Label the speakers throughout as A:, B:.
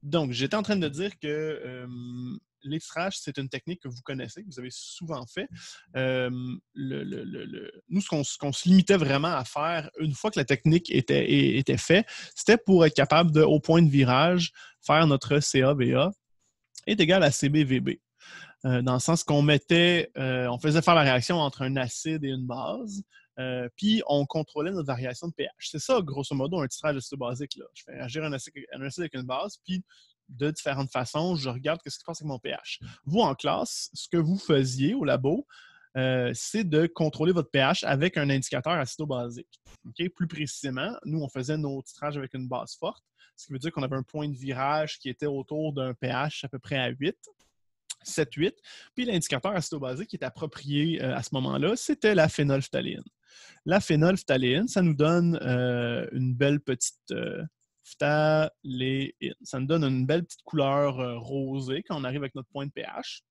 A: Donc, j'étais en train de dire que les titrages, c'est une technique que vous connaissez, que vous avez souvent fait. Nous, ce qu'on se limitait vraiment à faire une fois que la technique était faite, c'était pour être capable de, au point de virage, faire notre CAVA est égal à CBVB. Dans le sens qu'on on faisait faire la réaction entre un acide et une base, puis on contrôlait notre variation de pH. C'est ça, grosso modo, un titrage acétobasique. Là. Je fais agir un acide avec une base, puis de différentes façons, je regarde ce qui se passe avec mon pH. Vous, en classe, ce que vous faisiez au labo, c'est de contrôler votre pH avec un indicateur acétobasique. Okay? Plus précisément, nous, on faisait nos titrages avec une base forte, ce qui veut dire qu'on avait un point de virage qui était autour d'un pH à peu près à 8. 7-8. Puis l'indicateur acétobasique qui est approprié à ce moment-là, c'était la phénolphtaléine. La phénolphtaléine, ça nous donne une belle petite phtaléine. Ça nous donne une belle petite couleur rosée quand on arrive avec notre point de pH.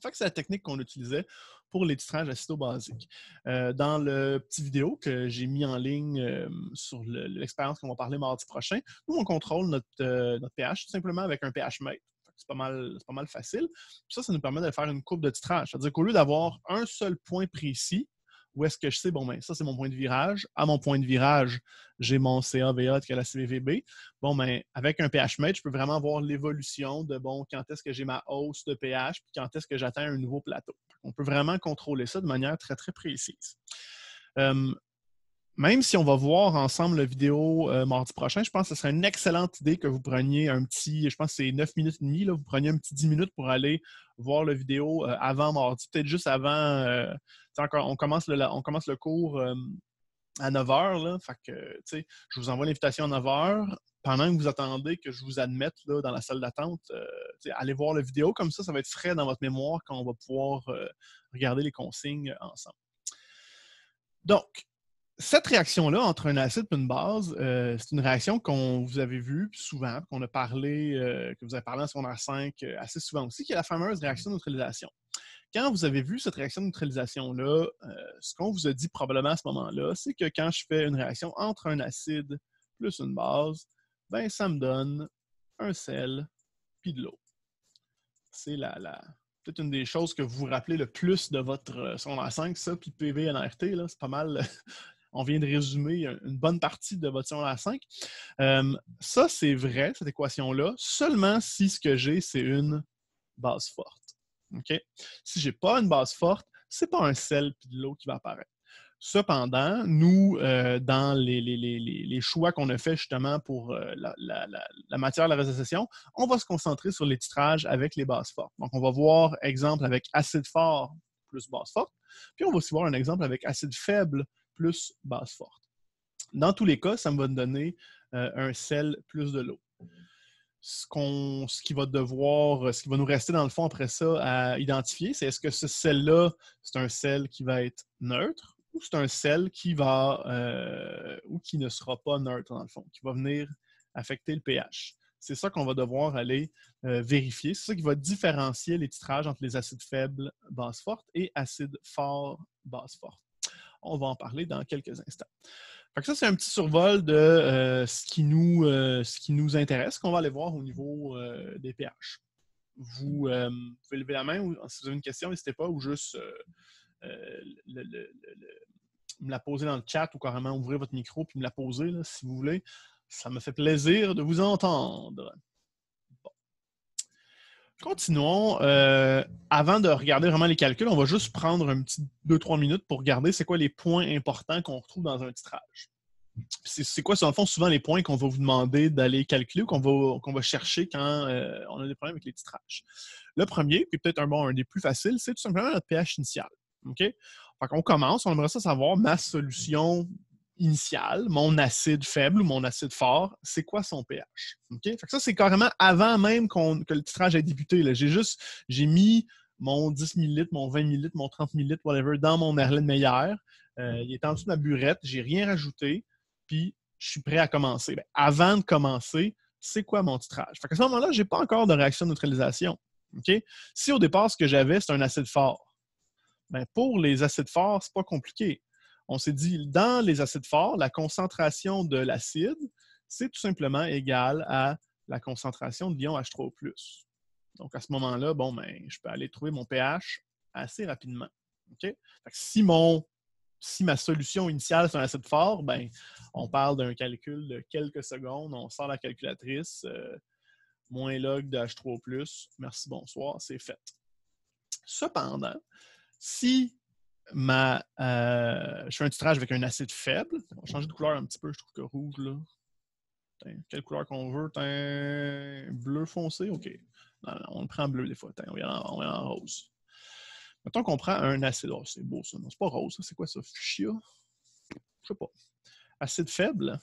A: Fait que c'est la technique qu'on utilisait pour les titrages acétobasiques. Dans le petit vidéo que j'ai mis en ligne sur l'expérience qu'on va parler mardi prochain, nous, on contrôle notre pH tout simplement avec un pH mètre. C'est pas mal facile. Puis ça nous permet de faire une courbe de titrage. C'est-à-dire qu'au lieu d'avoir un seul point précis, où est-ce que je sais, bon, ben, ça, c'est mon point de virage. À mon point de virage, j'ai mon CAVA qui est la CVVB. Bon, ben, avec un pH mètre, je peux vraiment voir l'évolution de, bon, quand est-ce que j'ai ma hausse de pH, puis quand est-ce que j'atteins un nouveau plateau. On peut vraiment contrôler ça de manière très, très précise. Même si on va voir ensemble la vidéo mardi prochain, je pense que ce serait une excellente idée que vous preniez un petit, je pense que c'est 9 minutes et demie, là, vous preniez un petit 10 minutes pour aller voir la vidéo avant mardi, peut-être juste avant, on commence le cours à 9 h, là, fait que, je vous envoie l'invitation à 9 h. Pendant que vous attendez que je vous admette là, dans la salle d'attente, allez voir la vidéo, comme ça va être frais dans votre mémoire quand on va pouvoir regarder les consignes ensemble. Donc, cette réaction-là entre un acide et une base, c'est une réaction qu'on vous avez vue souvent, qu'on a parlé, que vous avez parlé en secondaire 5 assez souvent aussi, qui est la fameuse réaction de neutralisation. Quand vous avez vu cette réaction de neutralisation-là, ce qu'on vous a dit probablement à ce moment-là, c'est que quand je fais une réaction entre un acide plus une base, ben ça me donne un sel puis de l'eau. C'est peut-être une des choses que vous vous rappelez le plus de votre secondaire 5, ça, puis PV NRT, là, c'est pas mal. On vient de résumer une bonne partie de votre secondaire 5. Ça, c'est vrai, cette équation-là, seulement si ce que j'ai, c'est une base forte. Okay? Si je n'ai pas une base forte, ce n'est pas un sel et de l'eau qui va apparaître. Cependant, nous, dans les choix qu'on a fait justement pour la matière de la résociation, on va se concentrer sur les titrages avec les bases fortes. Donc, on va voir exemple avec acide fort plus base forte, puis on va aussi voir un exemple avec acide faible plus base forte. Dans tous les cas, ça me va donner un sel plus de l'eau. Ce qui va nous rester dans le fond après ça à identifier, c'est est-ce que ce sel-là, c'est un sel qui va être neutre ou c'est un sel qui ou qui ne sera pas neutre dans le fond, qui va venir affecter le pH. C'est ça qu'on va devoir aller vérifier. C'est ça qui va différencier les titrages entre les acides faibles, base forte, et acides forts, base forte. On va en parler dans quelques instants. Fait que ça, c'est un petit survol de ce qui nous intéresse, qu'on va aller voir au niveau des pH. Vous pouvez lever la main ou si vous avez une question, n'hésitez pas, ou juste me la poser dans le chat ou carrément ouvrir votre micro puis me la poser là, si vous voulez. Ça me fait plaisir de vous entendre. Bon. Continuons. Avant de regarder vraiment les calculs, on va juste prendre un petit 2-3 minutes pour regarder c'est quoi les points importants qu'on retrouve dans un titrage. C'est quoi, dans le fond, souvent les points qu'on va vous demander d'aller calculer ou qu'on va chercher quand on a des problèmes avec les titrages. Le premier, puis peut-être un des plus faciles, c'est tout simplement notre pH initial. Okay? Fait qu'on commence, on aimerait ça savoir ma solution initiale, mon acide faible ou mon acide fort, c'est quoi son pH? Okay? Fait que ça, c'est carrément avant même que le titrage ait débuté. J'ai mis mon 10 ml, mon 20 ml, mon 30 ml, whatever, dans mon Erlen Meyer. Il est en dessous de ma burette, j'ai rien rajouté, puis je suis prêt à commencer. Bien, avant de commencer, c'est quoi mon titrage? Fait qu'à ce moment-là, je n'ai pas encore de réaction de neutralisation. Okay? Si au départ, ce que j'avais, c'est un acide fort, bien, pour les acides forts, c'est pas compliqué. On s'est dit, dans les acides forts, la concentration de l'acide, c'est tout simplement égal à la concentration de l'ion H3O+. Donc, à ce moment-là, bon, ben, je peux aller trouver mon pH assez rapidement. Okay? Fait que si ma solution initiale, c'est un acide fort, ben, on parle d'un calcul de quelques secondes. On sort la calculatrice, moins log de H3O+, merci, bonsoir, c'est fait. Cependant, si je fais un titrage avec un acide faible, on va changer de couleur un petit peu, je trouve que rouge, là. Quelle couleur qu'on veut? Bleu foncé? OK. Non, on le prend bleu des fois. On va en rose. Mettons qu'on prend un acide. Oh, c'est beau ça. Non, c'est pas rose. C'est quoi ça? Fuchsia? Je sais pas. Acide faible.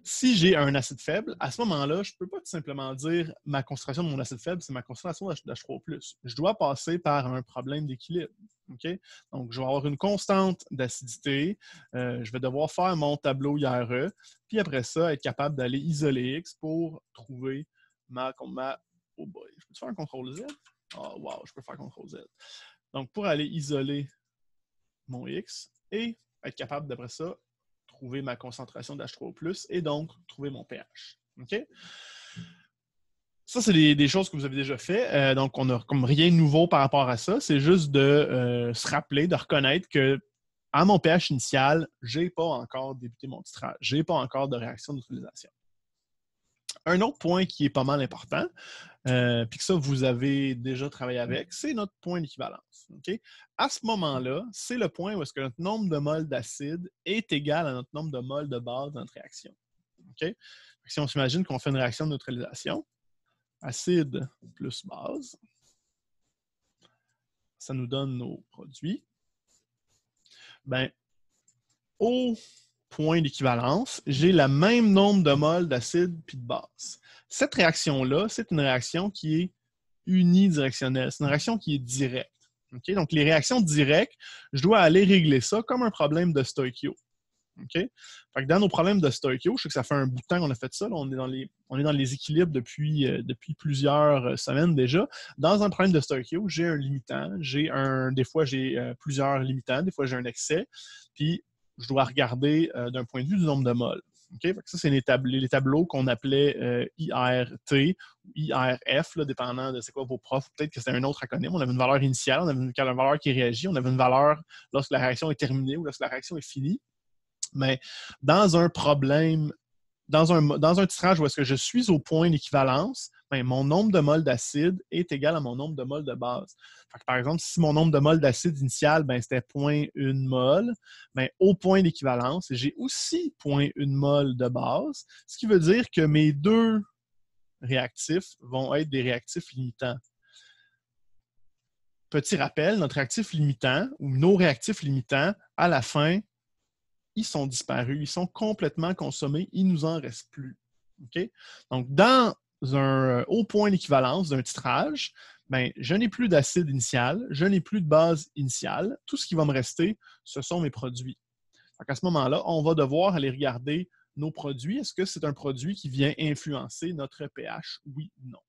A: Si j'ai un acide faible, à ce moment-là, je ne peux pas tout simplement dire ma concentration de mon acide faible, c'est ma concentration d'H3+. Je dois passer par un problème d'équilibre. Okay? Donc, je vais avoir une constante d'acidité. Je vais devoir faire mon tableau IRE. Puis après ça, être capable d'aller isoler X pour trouver oh boy, je peux faire un CTRL Z? Oh wow, je peux faire CTRL Z. Donc, pour aller isoler mon X et être capable d'après ça trouver ma concentration d'H3O+, et donc trouver mon pH. OK? Ça, c'est des choses que vous avez déjà fait. Donc, on n'a comme rien de nouveau par rapport à ça. C'est juste de se rappeler, de reconnaître que à mon pH initial, je n'ai pas encore débuté mon titrage. Je n'ai pas encore de réaction d'utilisation. Un autre point qui est pas mal important, puis que ça, vous avez déjà travaillé avec, c'est notre point d'équivalence. Okay? À ce moment-là, c'est le point où est-ce que notre nombre de moles d'acide est égal à notre nombre de moles de base dans notre réaction. Okay? Si on s'imagine qu'on fait une réaction de neutralisation, acide plus base, ça nous donne nos produits. Ben, au point d'équivalence, j'ai le même nombre de moles d'acide puis de base. Cette réaction-là, c'est une réaction qui est unidirectionnelle. C'est une réaction qui est directe. Okay? Donc, les réactions directes, je dois aller régler ça comme un problème de stoichio. Okay? Fait que dans nos problèmes de stoichio, je sais que ça fait un bout de temps qu'on a fait ça. Là, on est dans les équilibres depuis plusieurs semaines déjà. Dans un problème de stoichio, j'ai un limitant. Des fois, j'ai plusieurs limitants. Des fois, j'ai un excès. Puis, je dois regarder d'un point de vue du nombre de moles. Okay? Fait que ça, c'est les tableaux qu'on appelait IRT ou IRF, là, dépendant de c'est quoi vos profs. Peut-être que c'est un autre acronyme. On avait une valeur initiale, on avait une valeur qui réagit, on avait une valeur lorsque la réaction est terminée ou lorsque la réaction est finie. Mais dans un problème, dans un titrage où est-ce que je suis au point d'équivalence, ben, mon nombre de moles d'acide est égal à mon nombre de moles de base. Fait que, par exemple, si mon nombre de moles d'acide initial, ben, c'était 0,1 mol, ben, au point d'équivalence, j'ai aussi 0,1 mol de base, ce qui veut dire que mes deux réactifs vont être des réactifs limitants. Petit rappel, notre réactif limitant ou nos réactifs limitants, à la fin, ils sont disparus, ils sont complètement consommés, il ne nous en reste plus. Okay? Donc, dans un haut point d'équivalence d'un titrage, ben, je n'ai plus d'acide initial, je n'ai plus de base initiale. Tout ce qui va me rester, ce sont mes produits. Donc, à ce moment-là, on va devoir aller regarder nos produits. Est-ce que c'est un produit qui vient influencer notre pH? Oui ou non.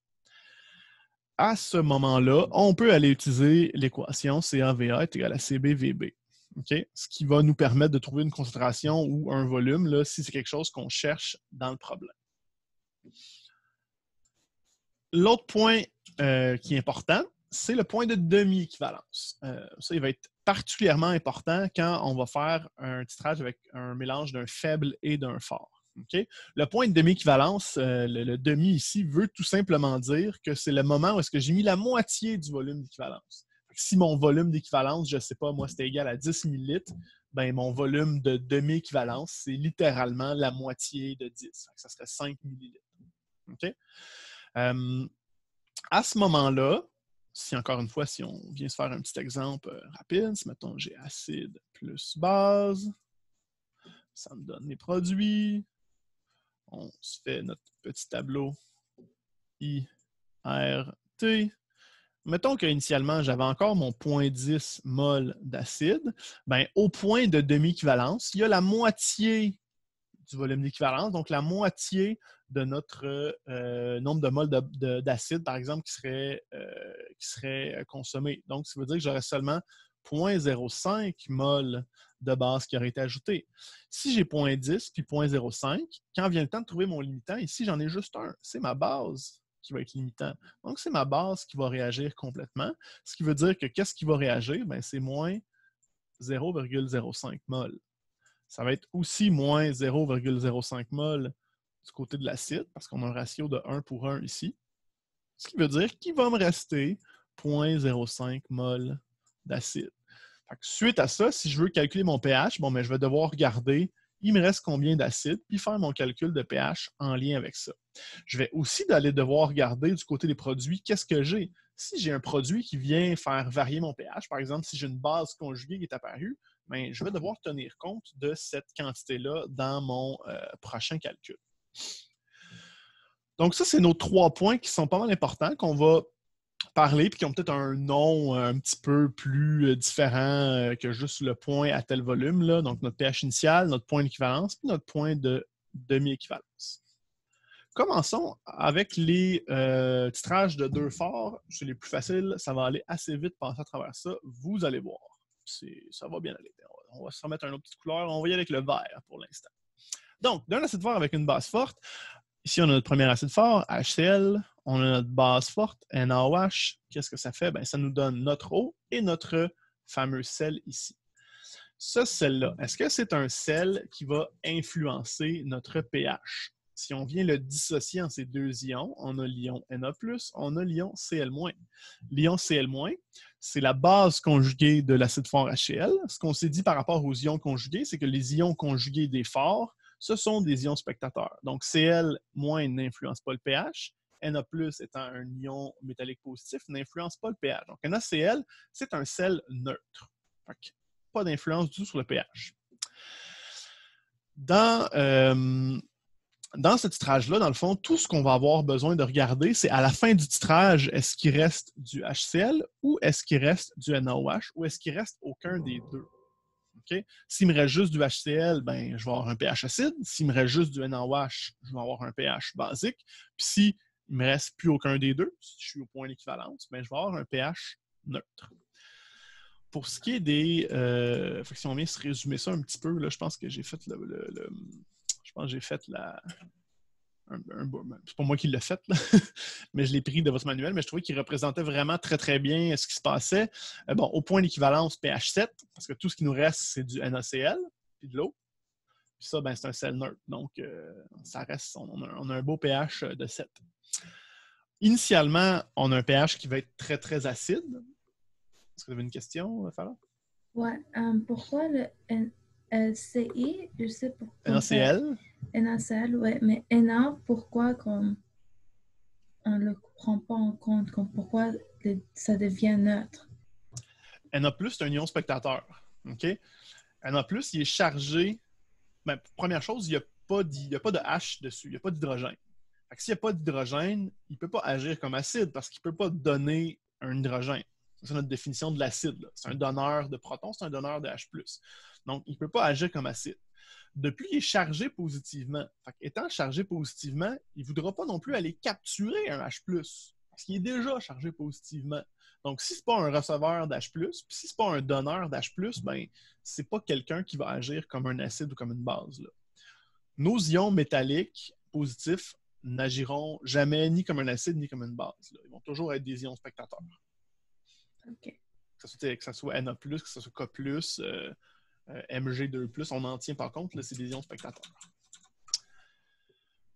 A: À ce moment-là, on peut aller utiliser l'équation CAVA est égal à CBVB. Okay? Ce qui va nous permettre de trouver une concentration ou un volume là, si c'est quelque chose qu'on cherche dans le problème. L'autre point qui est important, c'est le point de demi-équivalence. Ça, il va être particulièrement important quand on va faire un titrage avec un mélange d'un faible et d'un fort. Okay? Le point de demi-équivalence, le demi ici, veut tout simplement dire que c'est le moment où est-ce que j'ai mis la moitié du volume d'équivalence. Si mon volume d'équivalence, je ne sais pas, moi, c'était égal à 10 ml, ben, mon volume de demi-équivalence, c'est littéralement la moitié de 10. Ça serait 5 ml. Okay? À ce moment-là, encore une fois, si on vient se faire un petit exemple rapide, si mettons j'ai acide plus base, ça me donne les produits. On se fait notre petit tableau IRT. Mettons qu'initialement, j'avais encore mon 0,10 mol d'acide. Ben, au point de demi-équivalence, il y a la moitié du volume d'équivalence, donc la moitié de notre nombre de moles d'acide, par exemple, qui serait consommé. Donc, ça veut dire que j'aurais seulement 0,05 mol de base qui aurait été ajoutée. Si j'ai 0,10 puis 0,05, quand vient le temps de trouver mon limitant, ici, j'en ai juste un. C'est ma base qui va être limitant. Donc, c'est ma base qui va réagir complètement. Ce qui veut dire que qu'est-ce qui va réagir? Bien, c'est moins 0,05 mol. Ça va être aussi moins 0,05 mol du côté de l'acide, parce qu'on a un ratio de 1 pour 1 ici. Ce qui veut dire qu'il va me rester 0,05 mol d'acide. Suite à ça, si je veux calculer mon pH, bon, mais je vais devoir regarder il me reste combien d'acide, puis faire mon calcul de pH en lien avec ça. Je vais aussi devoir regarder du côté des produits, qu'est-ce que j'ai? Si j'ai un produit qui vient faire varier mon pH, par exemple, si j'ai une base conjuguée qui est apparue, bien, je vais devoir tenir compte de cette quantité-là dans mon prochain calcul. Donc ça, c'est nos 3 points qui sont pas mal importants, qu'on va parler, puis qui ont peut-être un nom un petit peu plus différent que juste le point à tel volume, là. Donc notre pH initial, notre point d'équivalence, puis notre point de demi-équivalence. Commençons avec les titrages de 2 forts. C'est les plus faciles, ça va aller assez vite passer à travers ça. Vous allez voir, ça va bien aller. On va se remettre une autre petite couleur, on va y aller avec le vert pour l'instant. Donc, d'un acide fort avec une base forte, ici on a notre premier acide fort, HCl, on a notre base forte, NaOH. Qu'est-ce que ça fait? Bien, ça nous donne notre eau et notre fameux sel ici. Ce sel-là, est-ce que c'est un sel qui va influencer notre pH? Si on vient le dissocier en ces 2 ions, on a l'ion Na+, on a l'ion Cl-. L'ion Cl-, c'est la base conjuguée de l'acide fort HCl. Ce qu'on s'est dit par rapport aux ions conjugués, c'est que les ions conjugués des forts, ce sont des ions spectateurs. Donc, Cl- n'influence pas le pH. Na+, étant un ion métallique positif, n'influence pas le pH. Donc, NaCl, c'est un sel neutre. Fait que, pas d'influence du tout sur le pH. Dans ce titrage-là, dans le fond, tout ce qu'on va avoir besoin de regarder, c'est à la fin du titrage, est-ce qu'il reste du HCl ou est-ce qu'il reste du NaOH ou est-ce qu'il reste aucun des deux? Okay? S'il me reste juste du HCl, ben, je vais avoir un pH acide. S'il me reste juste du NaOH, je vais avoir un pH basique. Puis s'il ne me reste plus aucun des deux, si je suis au point d'équivalence, ben, je vais avoir un pH neutre. Pour ce qui est des... si on vient se résumer ça un petit peu, là, je pense que j'ai fait je pense que j'ai fait c'est pas moi qui l'ai fait, là. Mais je l'ai pris de votre manuel, mais je trouvais qu'il représentait vraiment très, très bien ce qui se passait. Bon, au point d'équivalence, pH 7, parce que tout ce qui nous reste, c'est du NaCl, puis de l'eau. Puis ça, ben, c'est un sel neutre. Donc, ça reste, on a un beau pH de 7. Initialement, on a un pH qui va être très, très acide. Est-ce que vous avez une question, Farah?
B: Ouais. Pourquoi le NaCl, je sais pourquoi.
A: NaCl?
B: NaCl, ouais. Mais Na, pourquoi on ne le prend pas en compte? Pourquoi ça devient neutre?
A: Na+, c'est un ion spectateur. OK? Na+, il est chargé. Ben, première chose, il n'y a pas de H dessus, il n'y a pas d'hydrogène. S'il n'y a pas d'hydrogène, il ne peut pas agir comme acide parce qu'il ne peut pas donner un hydrogène. C'est notre définition de l'acide. C'est un donneur de protons, c'est un donneur de H+. Donc, il ne peut pas agir comme acide. Depuis, il est chargé positivement. Étant chargé positivement, il ne voudra pas non plus aller capturer un H+, parce qu'il est déjà chargé positivement. Donc, si ce n'est pas un receveur d'H+, puis si ce n'est pas un donneur d'H+, ben, ce n'est pas quelqu'un qui va agir comme un acide ou comme une base, là. Nos ions métalliques positifs n'agiront jamais ni comme un acide ni comme une base, là. Ils vont toujours être des ions spectateurs.
B: OK.
A: Que ce soit Na+, que ce soit K+, Mg2+, on n'en tient pas compte, là, c'est des ions spectateurs.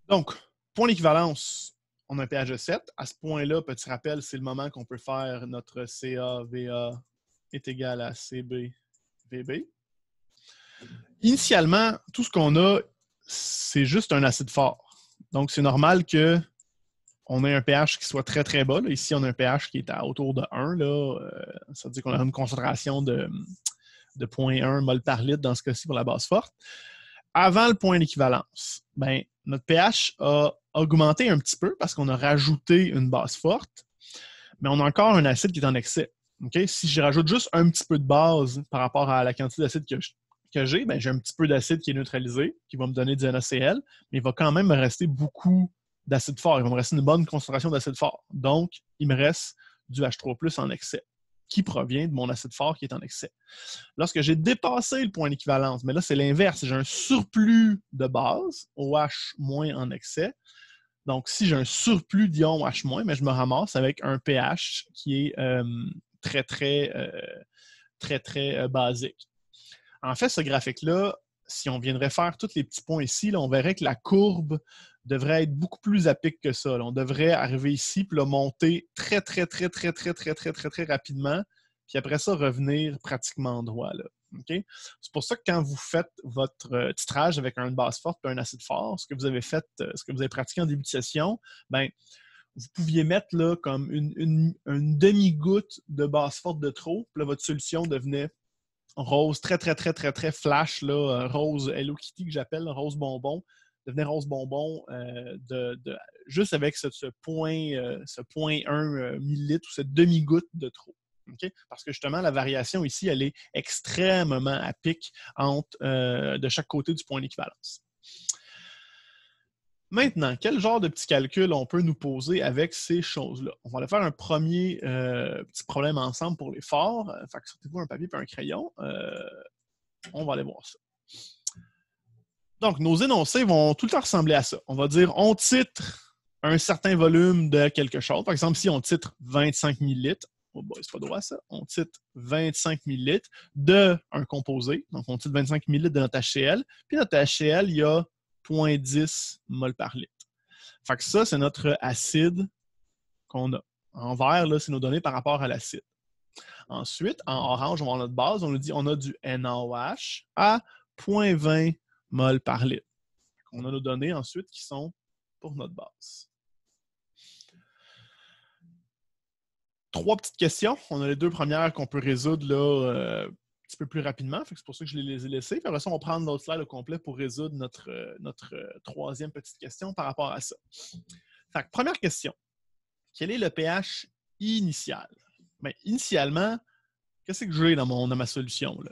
A: Donc, point d'équivalence, on a un pH de 7. À ce point-là, petit rappel, c'est le moment qu'on peut faire notre CaVa est égal à CbVb. Initialement, tout ce qu'on a, c'est juste un acide fort. Donc, c'est normal qu'on ait un pH qui soit très, très bas. Là. Ici, on a un pH qui est autour de 1. Ça veut dire qu'on a une concentration de 0,1 mol par litre dans ce cas-ci pour la base forte. Avant le point d'équivalence, ben, notre pH a augmenté un petit peu parce qu'on a rajouté une base forte, mais on a encore un acide qui est en excès. Okay? Si je rajoute juste un petit peu de base par rapport à la quantité d'acide que j'ai, ben, j'ai un petit peu d'acide qui est neutralisé, qui va me donner du NaCl, mais il va quand même me rester beaucoup d'acide fort. Il va me rester une bonne concentration d'acide fort. Donc, il me reste du H3+ en excès. qui provient de mon acide fort qui est en excès. Lorsque j'ai dépassé le point d'équivalence, mais là, c'est l'inverse. J'ai un surplus de base, OH- en excès. Donc, si j'ai un surplus d'ion H-, mais je me ramasse avec un pH qui est très basique. En fait, ce graphique-là, si on viendrait faire tous les petits points ici, là, on verrait que la courbe devrait être beaucoup plus à pic que ça. Là. On devrait arriver ici, puis là, monter très rapidement, puis après ça, revenir pratiquement droit. Là. Okay? C'est pour ça que quand vous faites votre titrage avec une base forte et un acide fort, ce que vous avez fait, ce que vous avez pratiqué en début de session, ben, vous pouviez mettre là, comme une demi-goutte de base forte de trop, puis là, votre solution devenait rose très flash, là, rose Hello Kitty que j'appelle, rose bonbon, devenait rose bonbon juste avec ce point 1 millilitre ou cette demi-goutte de trop. Okay? Parce que justement, la variation ici, elle est extrêmement à pic de chaque côté du point d'équivalence. Maintenant, quel genre de petits calculs on peut nous poser avec ces choses-là? On va aller faire un premier petit problème ensemble pour les forts. Fait que sortez-vous un papier et un crayon. On va aller voir ça. Donc, nos énoncés vont tout le temps ressembler à ça. On va dire, on titre un certain volume de quelque chose. Par exemple, si on titre 25 millilitres, oh boy, c'est pas droit ça, on titre 25 millilitres d'un composé. Donc, on titre 25 millilitres de notre HCl. Puis notre HCl, il y a 0,10 mol par litre. Fait que ça, c'est notre acide qu'on a. En vert, là, c'est nos données par rapport à l'acide. Ensuite, en orange, on va notre base. On nous dit on a du NaOH à 0,20 mol par litre. On a nos données ensuite qui sont pour notre base. 3 petites questions. On a les 2 premières qu'on peut résoudre là, un petit peu plus rapidement. C'est pour ça que je les ai laissées. Puis après ça, on va prendre l'autre slide au complet pour résoudre notre 3e petite question par rapport à ça. Fait que, première question. Quel est le pH initial? Bien, initialement, qu'est-ce que j'ai dans ma solution? Là?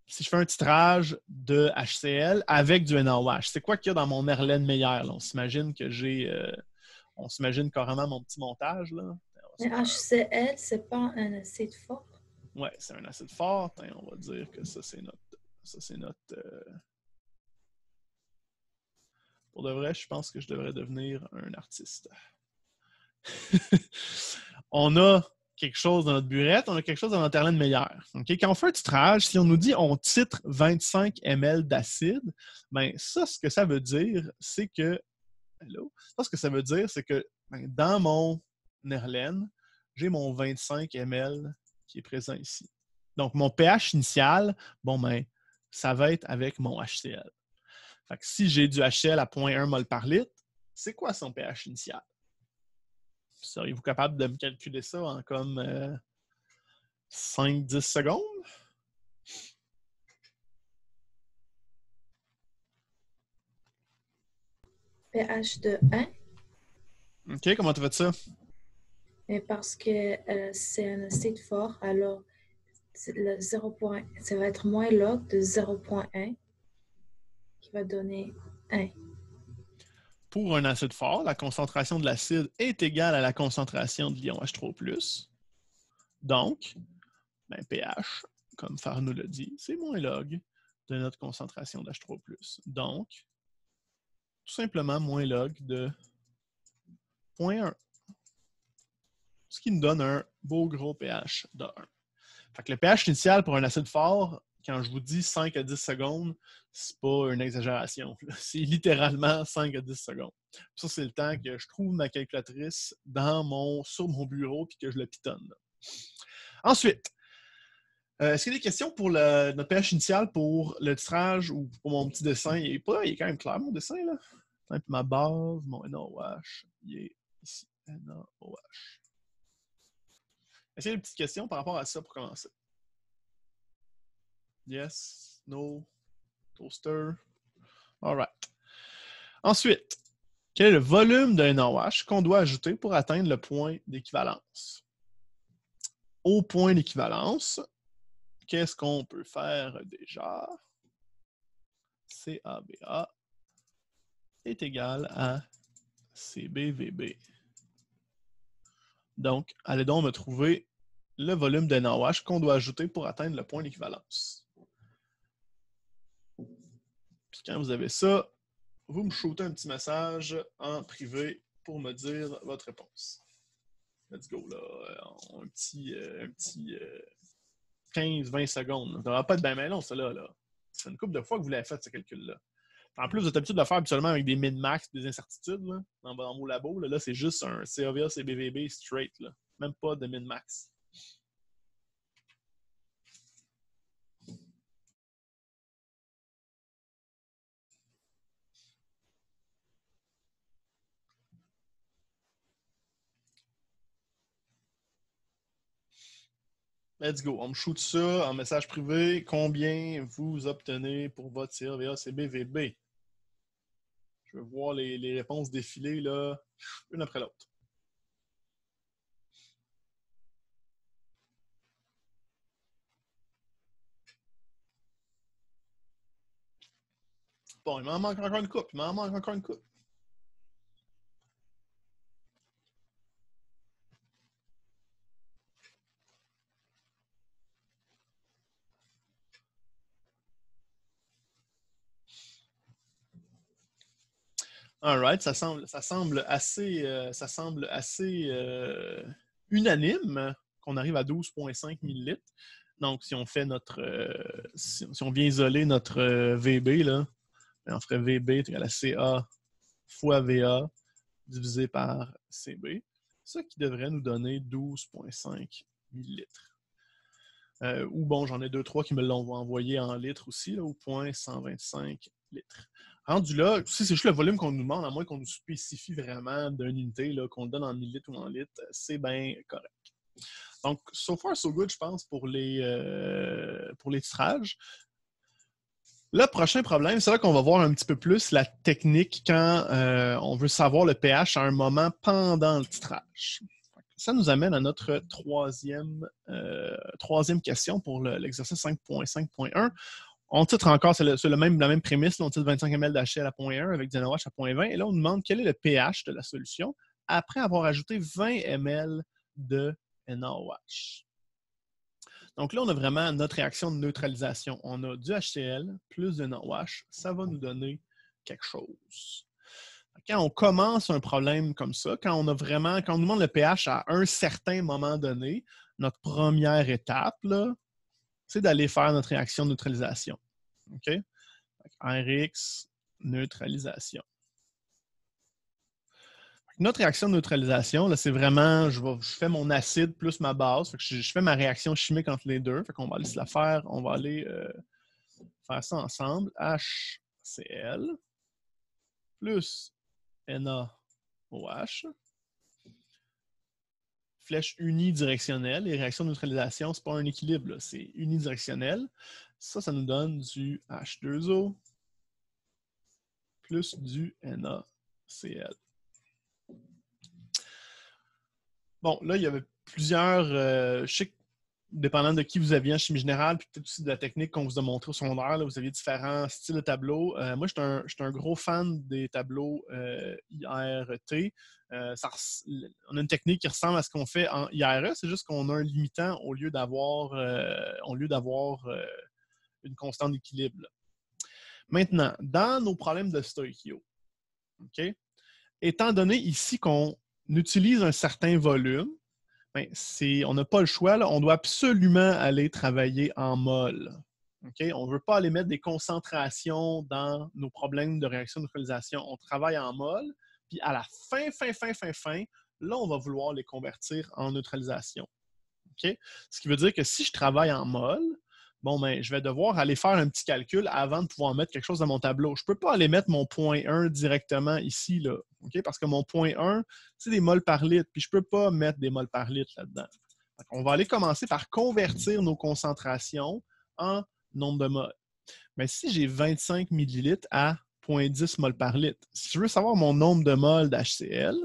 A: Si je fais un titrage de HCl avec du NaOH, c'est quoi qu'il y a dans mon Erlen Meyer? On s'imagine que on s'imagine carrément mon petit montage. Là.
B: Mais HCl, c'est pas un acide fort?
A: Oui, c'est un acide fort. On va dire que ça, c'est notre... Pour de vrai, je pense que je devrais devenir un artiste. On a quelque chose dans notre burette, on a quelque chose dans notre Erlen Meyer. Okay? Quand on fait un titrage, si on nous dit on titre 25 ml d'acide, ben ça, ce que ça veut dire, c'est que dans mon Erlen, j'ai mon 25 ml qui est présent ici. Donc, mon pH initial, bon, ben, ça va être avec mon HCl. Fait que si j'ai du HCl à 0,1 mol par litre, c'est quoi son pH initial? Seriez-vous capable de me calculer ça en comme 5-10 secondes?
B: pH de 1.
A: OK, comment tu fais ça?
B: Et parce que c'est un acide fort, alors le 0. Ça va être moins log de 0,1 qui va donner 1.
A: Pour un acide fort, la concentration de l'acide est égale à la concentration de l'ion H3+. Donc, ben, pH, comme Farnoux l'a dit, c'est moins log de notre concentration d'H3+. Donc, tout simplement moins log de 0,1. Ce qui nous donne un beau gros pH de 1. Fait que le pH initial pour un acide fort, quand je vous dis 5 à 10 secondes, c'est pas une exagération. C'est littéralement 5 à 10 secondes. Ça, c'est le temps que je trouve ma calculatrice sur mon bureau et que je le pitonne. Là. Ensuite, est-ce qu'il y a des questions pour notre pH initial pour le titrage ou pour mon petit dessin? Il est quand même clair, mon dessin. Là. Ma base, mon NaOH, il est ici. NaOH. Est-ce qu'il y a des petites questions par rapport à ça pour commencer? Yes, no, toaster. All right. Ensuite, quel est le volume d'un NaOH qu'on doit ajouter pour atteindre le point d'équivalence? Au point d'équivalence, qu'est-ce qu'on peut faire déjà? CABA est égal à CBVB. Donc, allez donc me trouver le volume de NaOH qu'on doit ajouter pour atteindre le point d'équivalence. Puis quand vous avez ça, vous me shootez un petit message en privé pour me dire votre réponse. Let's go, là. Un petit 15-20 secondes. Ça ne devrait pas être bien long, ça, là. C'est une couple de fois que vous l'avez fait, ce calcul-là. En plus, vous êtes habitué de le faire habituellement avec des min-max, des incertitudes là, dans vos labos. Là, c'est juste un CAVA, CBVB straight. Là. Même pas de min-max. Let's go. On me shoot ça en message privé. Combien vous obtenez pour votre CAVA, CBVB? Je veux voir les réponses défiler là, une après l'autre. Bon, il m'en manque encore une coupe. All right, ça semble assez unanime qu'on arrive à 12,5 millilitres. Donc, si on fait si on vient isoler notre VB, là, on ferait VB égal à CA fois VA divisé par CB, ce qui devrait nous donner 12,5 millilitres. Ou bon, j'en ai 2-3 qui me l'ont envoyé en litres aussi, là, au point 125 litres. Rendu là, c'est juste le volume qu'on nous demande, à moins qu'on nous spécifie vraiment d'une unité, qu'on le donne en millilitres ou en litres, c'est bien correct. Donc, so far, so good, je pense, pour les titrages. Le prochain problème, c'est là qu'on va voir un petit peu plus la technique quand on veut savoir le pH à un moment pendant le titrage. Ça nous amène à notre troisième question pour l'exercice 5.5.1. On titre encore, c'est la même prémisse, là, on titre 25 ml d'HCl à 0.1 avec du NaOH à 0.20. Et là, on nous demande quel est le pH de la solution après avoir ajouté 20 ml de NaOH. Donc là, on a vraiment notre réaction de neutralisation. On a du HCl plus de NaOH. Ça va nous donner quelque chose. Quand on commence un problème comme ça, quand on nous demande le pH à un certain moment donné, notre première étape, là, c'est d'aller faire notre réaction de neutralisation. OK? RX, neutralisation. Notre réaction de neutralisation, c'est vraiment, je fais mon acide plus ma base. Fait que je fais ma réaction chimique entre les deux. Fait qu'on va aller se la faire. On va aller faire ça ensemble. HCl plus NaOH. Flèche unidirectionnelle. Les réactions de neutralisation, ce n'est pas un équilibre, c'est unidirectionnel. Ça nous donne du H2O plus du NaCl. Bon, là, il y avait plusieurs... je sais que, dépendant de qui vous aviez en chimie générale, puis peut-être aussi de la technique qu'on vous a montré au secondaire, là, vous aviez différents styles de tableaux. Moi, je suis un gros fan des tableaux IRT. On a une technique qui ressemble à ce qu'on fait en IRE, c'est juste qu'on a un limitant au lieu d'avoir une constante d'équilibre. Maintenant, dans nos problèmes de stoïchio, okay, étant donné ici qu'on utilise un certain volume, ben, on n'a pas le choix, là, on doit absolument aller travailler en mol. Okay? On ne veut pas aller mettre des concentrations dans nos problèmes de réaction de neutralisation. On travaille en mol, puis à la fin, là, on va vouloir les convertir en neutralisation. Okay? Ce qui veut dire que si je travaille en mol, bon, ben, je vais devoir aller faire un petit calcul avant de pouvoir mettre quelque chose dans mon tableau. Je ne peux pas aller mettre mon point 1 directement ici, là, okay? Parce que mon point 1, c'est des moles par litre, puis je ne peux pas mettre des moles par litre là-dedans. On va aller commencer par convertir nos concentrations en nombre de moles. Mais si j'ai 25 millilitres à 0,10 moles par litre, si je veux savoir mon nombre de moles d'HCl,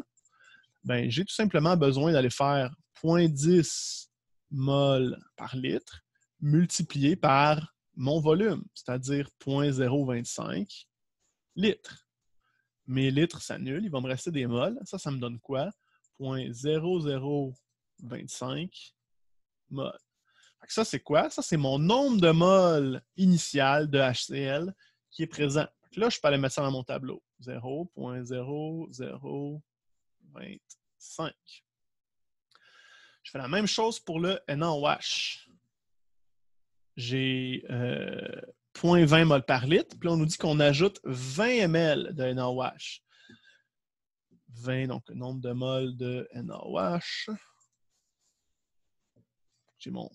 A: ben, j'ai tout simplement besoin d'aller faire 0,10 moles par litre multiplié par mon volume, c'est-à-dire 0,025 litres. Mes litres s'annulent, il va me rester des moles. Ça me donne quoi? 0,0025 moles. Ça, c'est quoi? Ça, c'est mon nombre de moles initial de HCl qui est présent. Là, je peux aller mettre ça dans mon tableau. 0.0025. Je fais la même chose pour le NaOH. J'ai 0.20 mol par litre. Puis là, on nous dit qu'on ajoute 20 ml de NaOH. 20, donc le nombre de moles de NaOH. J'ai mon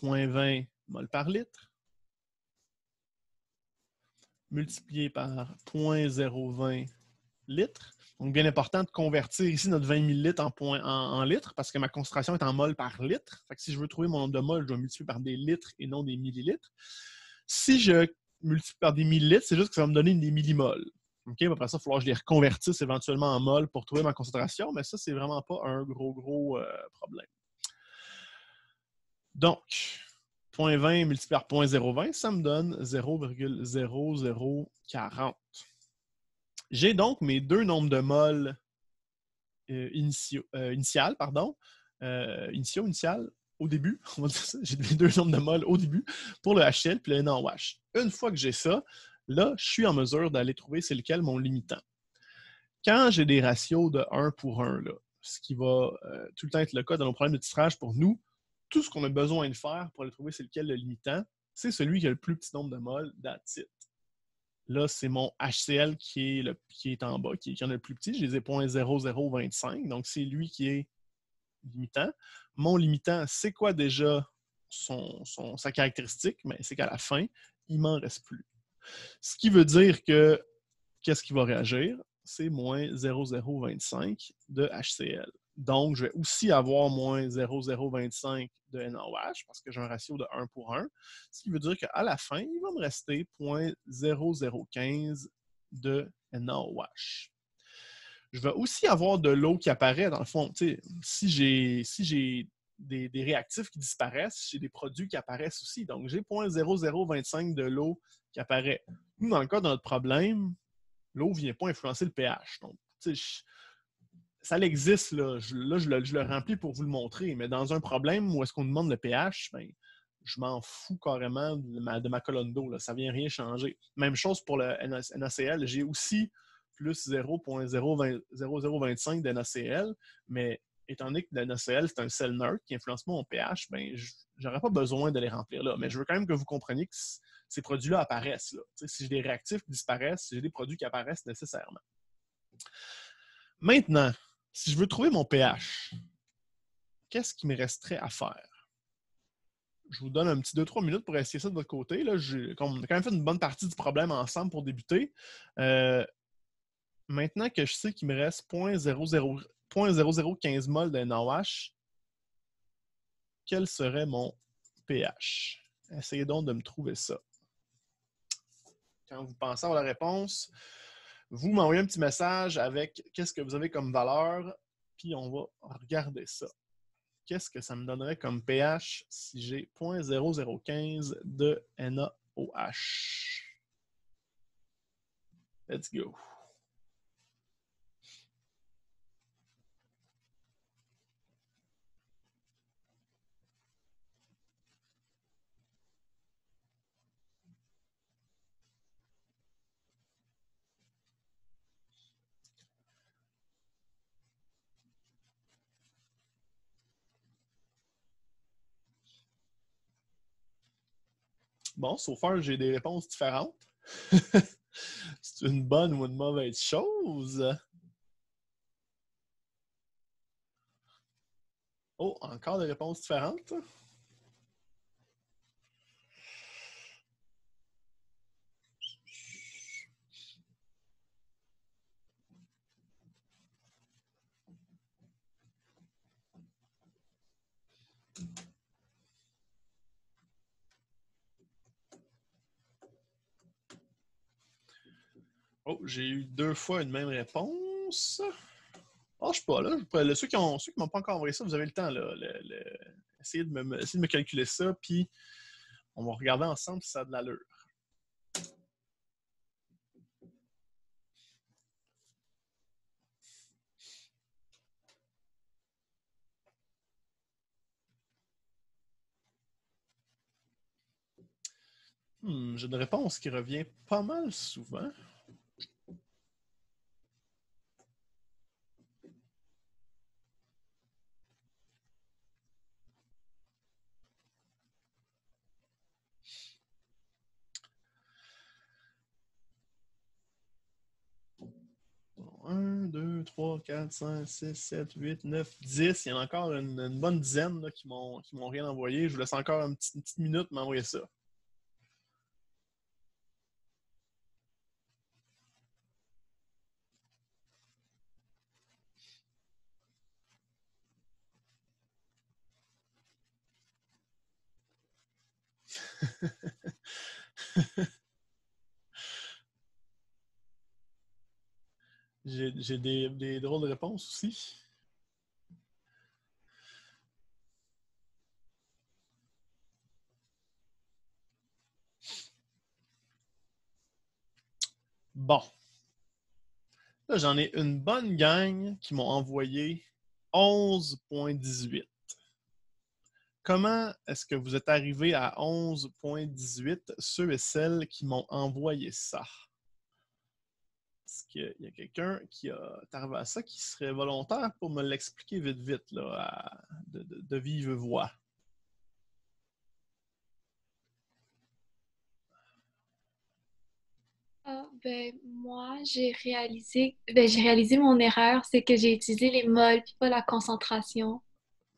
A: 0.20 mol par litre multiplié par 0.020 litres. Donc, bien important de convertir ici notre 20 000 litres en litres parce que ma concentration est en mol par litre. Fait que si je veux trouver mon nombre de moles, je dois multiplier par des litres et non des millilitres. Si je multiplie par des millilitres, c'est juste que ça va me donner des millimoles. Okay? Après ça, il va falloir que je les reconvertisse éventuellement en moles pour trouver ma concentration, mais ça, c'est vraiment pas un gros problème. Donc, 0.20 multiplié par 0.020, ça me donne 0,0040. J'ai donc mes deux nombres de moles initiaux au début. On va dire ça. J'ai mes deux nombres de moles au début pour le HCl puis le NaOH. Une fois que j'ai ça, là, je suis en mesure d'aller trouver c'est lequel mon limitant. Quand j'ai des ratios de 1 pour 1, là, ce qui va tout le temps être le cas dans nos problèmes de titrage pour nous, tout ce qu'on a besoin de faire pour aller trouver c'est lequel le limitant, c'est celui qui a le plus petit nombre de moles d'acide. Là, c'est mon HCl qui est en bas, qui en a le plus petit. Je les ai 0.0025, donc c'est lui qui est limitant. Mon limitant, c'est quoi déjà sa caractéristique? Mais c'est qu'à la fin, il ne m'en reste plus. Ce qui veut dire que, qu'est-ce qui va réagir? C'est moins 0,025 de HCl. Donc, je vais aussi avoir moins 0,025 de NaOH parce que j'ai un ratio de 1 pour 1. Ce qui veut dire qu'à la fin, il va me rester 0,0015 de NaOH. Je vais aussi avoir de l'eau qui apparaît dans le fond. Si j'ai des réactifs qui disparaissent, j'ai des produits qui apparaissent aussi. Donc, j'ai 0,0025 de l'eau qui apparaît. Nous, dans le cas de notre problème, l'eau ne vient pas influencer le pH. Donc, ça existe, là. Je le remplis pour vous le montrer, mais dans un problème où est-ce qu'on demande le pH, ben, je m'en fous carrément de ma colonne d'eau. Ça ne vient rien changer. Même chose pour le NaCl. J'ai aussi plus 0.0025 de NaCl, mais étant donné que le NaCl, c'est un sel neutre qui influence mon pH, ben, je n'aurais pas besoin de les remplir là. Mais je veux quand même que vous compreniez que ces produits-là apparaissent. Là. Si j'ai des réactifs qui disparaissent, j'ai des produits qui apparaissent nécessairement. Maintenant, si je veux trouver mon pH, qu'est-ce qu'il me resterait à faire? Je vous donne un petit 2-3 minutes pour essayer ça de votre côté. Là, on a quand même fait une bonne partie du problème ensemble pour débuter. Maintenant que je sais qu'il me reste 0,0015 mol de NaOH, quel serait mon pH? Essayez donc de me trouver ça. Quand vous pensez avoir la réponse, vous m'envoyez un petit message avec qu'est-ce que vous avez comme valeur, puis on va regarder ça. Qu'est-ce que ça me donnerait comme pH si j'ai 0,0015 de NaOH? Let's go. Bon, so far, j'ai des réponses différentes. C'est une bonne ou une mauvaise chose? Oh, encore des réponses différentes? Oh, j'ai eu 2 fois une même réponse. Ah, je sais pas, là. Ceux qui m'ont pas encore envoyé ça, vous avez le temps, là. Essayez de me calculer ça, puis on va regarder ensemble si ça a de l'allure. J'ai une réponse qui revient pas mal souvent. Bon, 1, 2, 3, 4, 5, 6, 7, 8, 9, 10. Il y en a encore une bonne dizaine là, qui m'ont rien envoyé. Je vous laisse encore une petite minute m'envoyer ça. J'ai des drôles de réponses aussi. Bon. Là, j'en ai une bonne gang qui m'ont envoyé 11.18. Comment est-ce que vous êtes arrivé à 11.18, ceux et celles qui m'ont envoyé ça? Est-ce qu'il y a quelqu'un qui a arrivé à ça qui serait volontaire pour me l'expliquer vite, vite, là, de vive voix?
C: Ah, moi, j'ai réalisé mon erreur, c'est que j'ai utilisé les molles puis pas la concentration.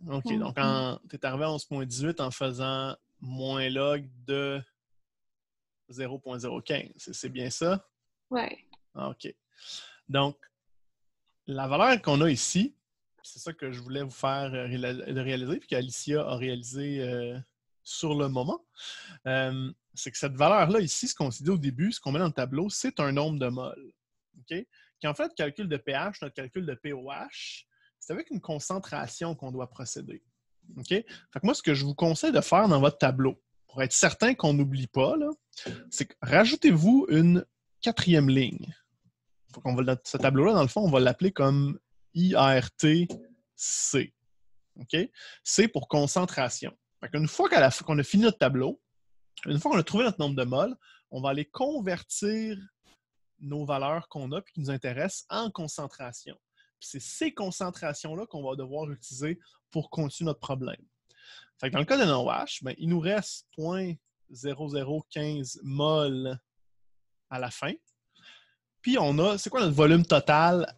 A: OK,
C: Donc,
A: donc tu es arrivé à 11.18 en faisant moins log de 0.015. C'est bien ça?
C: ouais.
A: OK. Donc, la valeur qu'on a ici, c'est ça que je voulais vous faire réaliser, puis qu'Alicia a réalisé sur le moment, c'est que cette valeur-là ici, ce qu'on s'est dit au début, ce qu'on met dans le tableau, c'est un nombre de moles. OK? Quand on fait notre calcul de pH, notre calcul de POH, c'est avec une concentration qu'on doit procéder. OK? Fait que moi, ce que je vous conseille de faire dans votre tableau, pour être certain qu'on n'oublie pas, c'est que rajoutez-vous une quatrième ligne. Ce tableau-là, dans le fond, on va l'appeler comme IRTC. OK? C'est pour concentration. Une fois qu'on a fini notre tableau, une fois qu'on a trouvé notre nombre de moles, on va aller convertir nos valeurs qu'on a et qui nous intéressent en concentration. C'est ces concentrations-là qu'on va devoir utiliser pour continuer notre problème. Fait que dans le cas de NaOH, il nous reste 0.0015 mol à la fin. Puis on a, c'est quoi notre volume total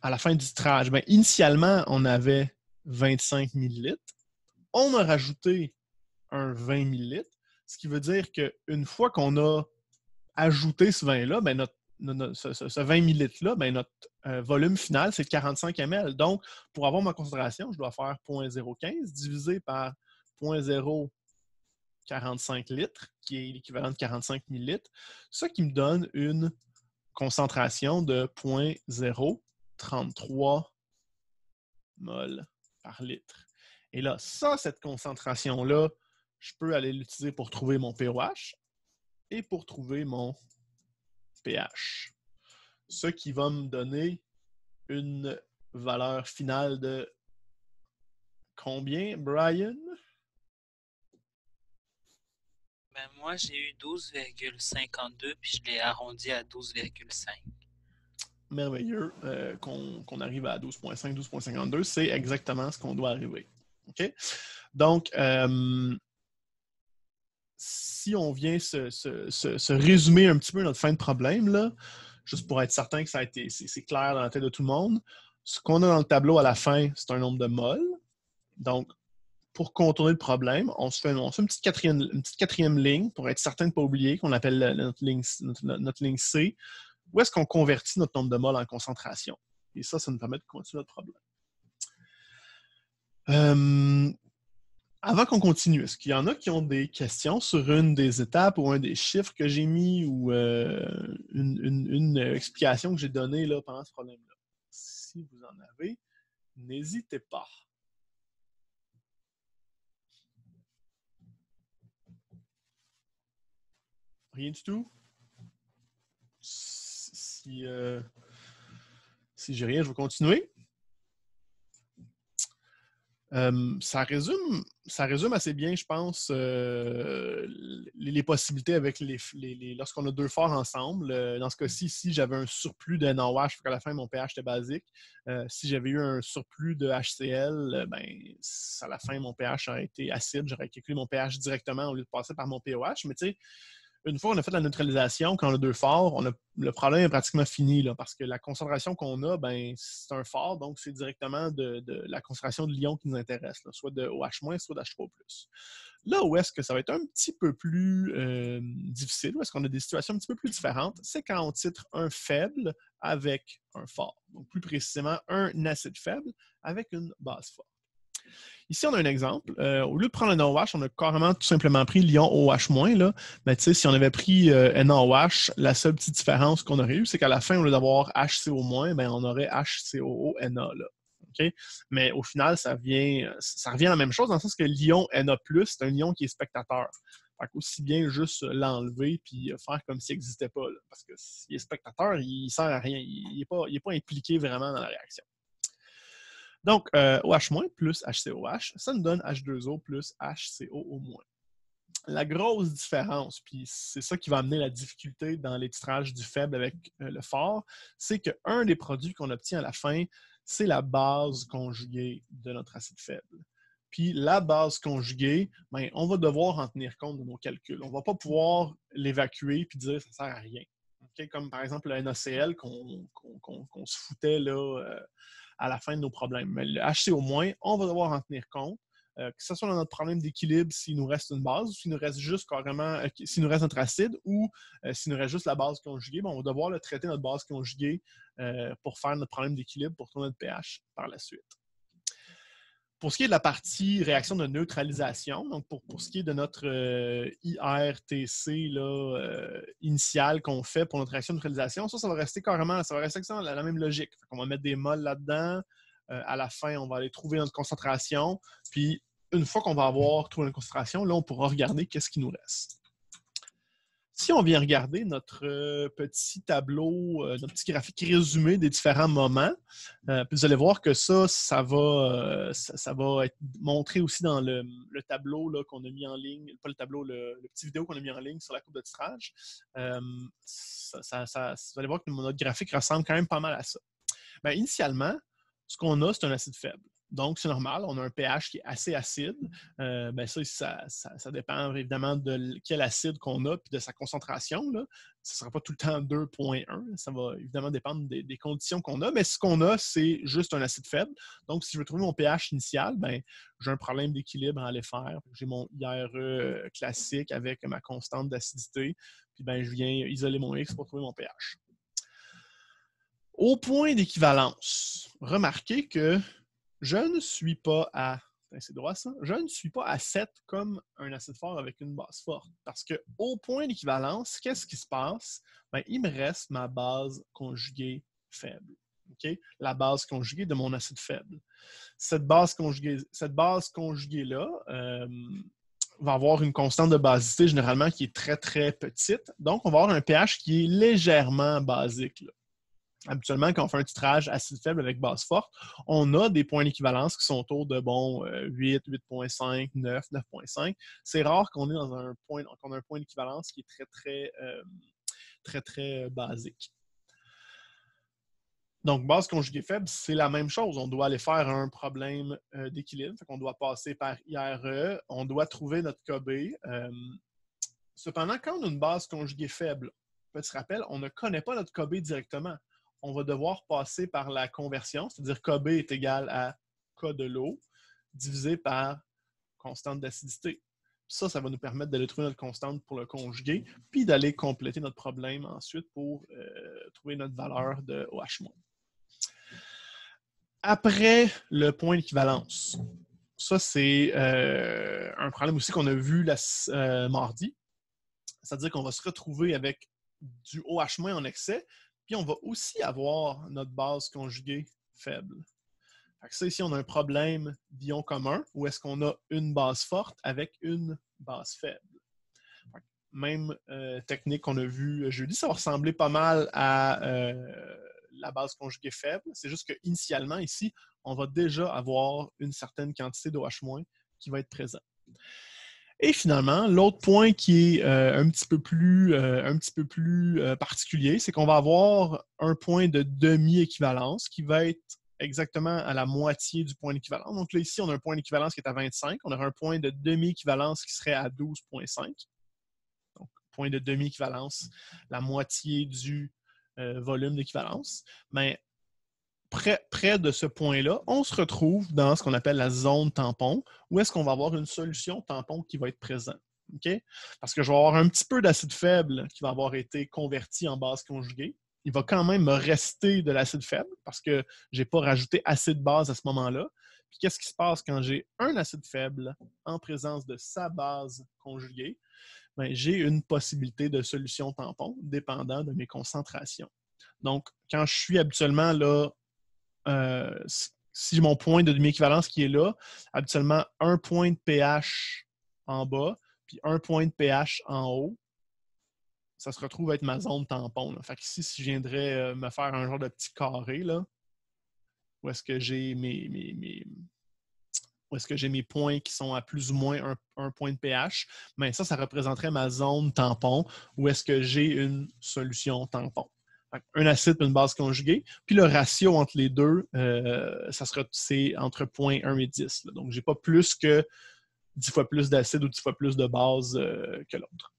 A: à la fin du titrage? Initialement, on avait 25 millilitres. On a rajouté un 20 millilitres, ce qui veut dire qu'une fois qu'on a ajouté ce vin-là, ce 20 millilitres-là, notre volume final, c'est 45 ml. Donc, pour avoir ma concentration, je dois faire 0.015 divisé par 0.045 litres, qui est l'équivalent de 45 millilitres, ce qui me donne une concentration de 0.033 mol par litre. Et là, cette concentration-là, je peux aller l'utiliser pour trouver mon pH et pour trouver mon pH. Ce qui va me donner une valeur finale de combien, Brian?
D: Moi, j'ai eu 12,52 puis je l'ai arrondi à 12,5.
A: Merveilleux. Qu'on arrive à 12.5, 12.52, c'est exactement ce qu'on doit arriver. OK? Donc, si on vient se résumer un petit peu notre fin de problème, là, juste pour être certain que c'est clair dans la tête de tout le monde, ce qu'on a dans le tableau à la fin, c'est un nombre de moles. Donc, pour contourner le problème, on se fait une petite quatrième ligne pour être certain de ne pas oublier qu'on appelle notre ligne C. Où est-ce qu'on convertit notre nombre de moles en concentration? Et ça nous permet de continuer notre problème. Avant qu'on continue, est-ce qu'il y en a qui ont des questions sur une des étapes ou un des chiffres que j'ai mis ou une explication que j'ai donnée là, pendant ce problème-là? Si vous en avez, n'hésitez pas. Rien du tout? Si j'ai rien, je vais continuer. Ça résume assez bien, je pense, les possibilités avec lorsqu'on a deux phares ensemble. Dans ce cas-ci, ici, j'avais un surplus de NaOH, qu'à la fin, mon pH était basique. Si j'avais eu un surplus de HCl, à la fin, mon pH aurait été acide. J'aurais calculé mon pH directement au lieu de passer par mon pOH. Mais tu sais, une fois qu'on a fait la neutralisation, quand on a deux phares, le problème est pratiquement fini là, parce que la concentration qu'on a, c'est un phare, donc c'est directement de la concentration de l'ion qui nous intéresse, là, soit de OH-, soit d'H3+. Là où est-ce que ça va être un petit peu plus difficile, où est-ce qu'on a des situations un petit peu plus différentes, c'est quand on titre un faible avec un fort. Donc plus précisément, un acide faible avec une base forte. Ici, on a un exemple. Au lieu de prendre un NaOH, on a carrément tout simplement pris l'ion OH-. Là. Mais tu sais, si on avait pris NaOH, la seule petite différence qu'on aurait eue, c'est qu'à la fin, au lieu d'avoir HCO-, on aurait HCOO-Na. Là. Okay? Mais au final, ça revient à la même chose dans le sens que l'ion Na+, c'est un ion qui est spectateur. Fait qu'aussi bien juste l'enlever et faire comme s'il n'existait pas. Là. Parce que s'il est spectateur, il ne sert à rien. Il n'est pas impliqué vraiment dans la réaction. Donc, OH- plus HCOH, ça nous donne H2O plus HCOO-. La grosse différence, puis c'est ça qui va amener la difficulté dans les titrages du faible avec le fort, c'est qu'un des produits qu'on obtient à la fin, c'est la base conjuguée de notre acide faible. Puis la base conjuguée, on va devoir en tenir compte de nos calculs. On ne va pas pouvoir l'évacuer et dire que ça ne sert à rien. Okay? Comme par exemple le NaCl qu'on se foutait là, à la fin de nos problèmes. Mais le HCO-, on va devoir en tenir compte, que ce soit dans notre problème d'équilibre s'il nous reste une base, ou s'il nous reste juste carrément, s'il nous reste notre acide, ou s'il nous reste juste la base conjuguée, on va devoir le traiter notre base conjuguée pour faire notre problème d'équilibre, pour trouver notre pH par la suite. Pour ce qui est de la partie réaction de neutralisation, donc pour ce qui est de notre IRTC là, initial qu'on fait pour notre réaction de neutralisation, ça va rester carrément, ça va rester la même logique. On va mettre des mols là-dedans. À la fin, on va aller trouver notre concentration. Puis, une fois qu'on va avoir trouvé une concentration, là, on pourra regarder qu'est-ce qui nous reste. Si on vient regarder notre petit tableau, notre petit graphique résumé des différents moments, puis vous allez voir que ça va être montré aussi dans le tableau qu'on a mis en ligne, pas le tableau, le petit vidéo qu'on a mis en ligne sur la courbe de titrage. Vous allez voir que notre graphique ressemble quand même pas mal à ça. Initialement, ce qu'on a, c'est un acide faible. Donc, c'est normal, on a un pH qui est assez acide. Ça dépend évidemment de quel acide qu'on a et de sa concentration. Là. Ça ne sera pas tout le temps 2,1. Ça va évidemment dépendre des conditions qu'on a. Mais ce qu'on a, c'est juste un acide faible. Donc, si je veux trouver mon pH initial, j'ai un problème d'équilibre à aller faire. J'ai mon IRE classique avec ma constante d'acidité. Puis, je viens isoler mon X pour trouver mon pH. Au point d'équivalence, remarquez que je ne suis pas à... C'est droit ça? Je ne suis pas à 7 comme un acide fort avec une base forte. Parce qu'au point d'équivalence, qu'est-ce qui se passe? Il me reste ma base conjuguée faible. Okay? La base conjuguée de mon acide faible. Cette base conjuguée-là va avoir une constante de basicité généralement qui est très, très petite. Donc, on va avoir un pH qui est légèrement basique. Là. Habituellement, quand on fait un titrage acide faible avec base forte, on a des points d'équivalence qui sont autour de 8, 8,5, 9, 9,5. C'est rare qu'on ait dans un point d'équivalence qui est très, très basique. Donc, base conjuguée faible, c'est la même chose. On doit aller faire un problème d'équilibre. On doit passer par IRE. On doit trouver notre KB. Cependant, quand on a une base conjuguée faible, petit rappel, on ne connaît pas notre KB directement. On va devoir passer par la conversion, c'est-à-dire KB est égal à K de l'eau divisé par constante d'acidité. Ça va nous permettre d'aller trouver notre constante pour le conjuguer, puis d'aller compléter notre problème ensuite pour trouver notre valeur de OH-. Après le point d'équivalence, ça c'est un problème aussi qu'on a vu mardi, c'est-à-dire qu'on va se retrouver avec du OH- en excès, puis on va aussi avoir notre base conjuguée faible. Fait que ça, ici, on a un problème d'ion commun où est-ce qu'on a une base forte avec une base faible. Même technique qu'on a vue jeudi, ça va ressembler pas mal à la base conjuguée faible. C'est juste qu'initialement, ici, on va déjà avoir une certaine quantité d'OH- qui va être présent. Et finalement, l'autre point qui est un petit peu plus particulier, c'est qu'on va avoir un point de demi-équivalence qui va être exactement à la moitié du point d'équivalence. Donc là, ici, on a un point d'équivalence qui est à 25. On aura un point de demi-équivalence qui serait à 12,5. Donc, point de demi-équivalence, la moitié du volume d'équivalence. Mais près de ce point-là, on se retrouve dans ce qu'on appelle la zone tampon, où est-ce qu'on va avoir une solution tampon qui va être présente. Okay? Parce que je vais avoir un petit peu d'acide faible qui va avoir été converti en base conjuguée. Il va quand même me rester de l'acide faible parce que je n'ai pas rajouté assez de base à ce moment-là. Puis qu'est-ce qui se passe quand j'ai un acide faible en présence de sa base conjuguée? Bien, j'ai une possibilité de solution tampon dépendant de mes concentrations. Donc, quand je suis habituellement là, si mon point de demi-équivalence qui est là, habituellement un point de pH en bas, puis un point de pH en haut, ça se retrouve à être ma zone tampon. Là. Fait que ici, si je viendrais me faire un genre de petit carré, là, où est-ce que j'ai où est-ce que j'ai mes points qui sont à plus ou moins un point de pH, bien ça représenterait ma zone tampon, où est-ce que j'ai une solution tampon. Un acide et une base conjuguée. Puis le ratio entre les deux, c'est entre 0,1 et 10. Là. Donc, je n'ai pas plus que 10 fois plus d'acide ou 10 fois plus de base que l'autre.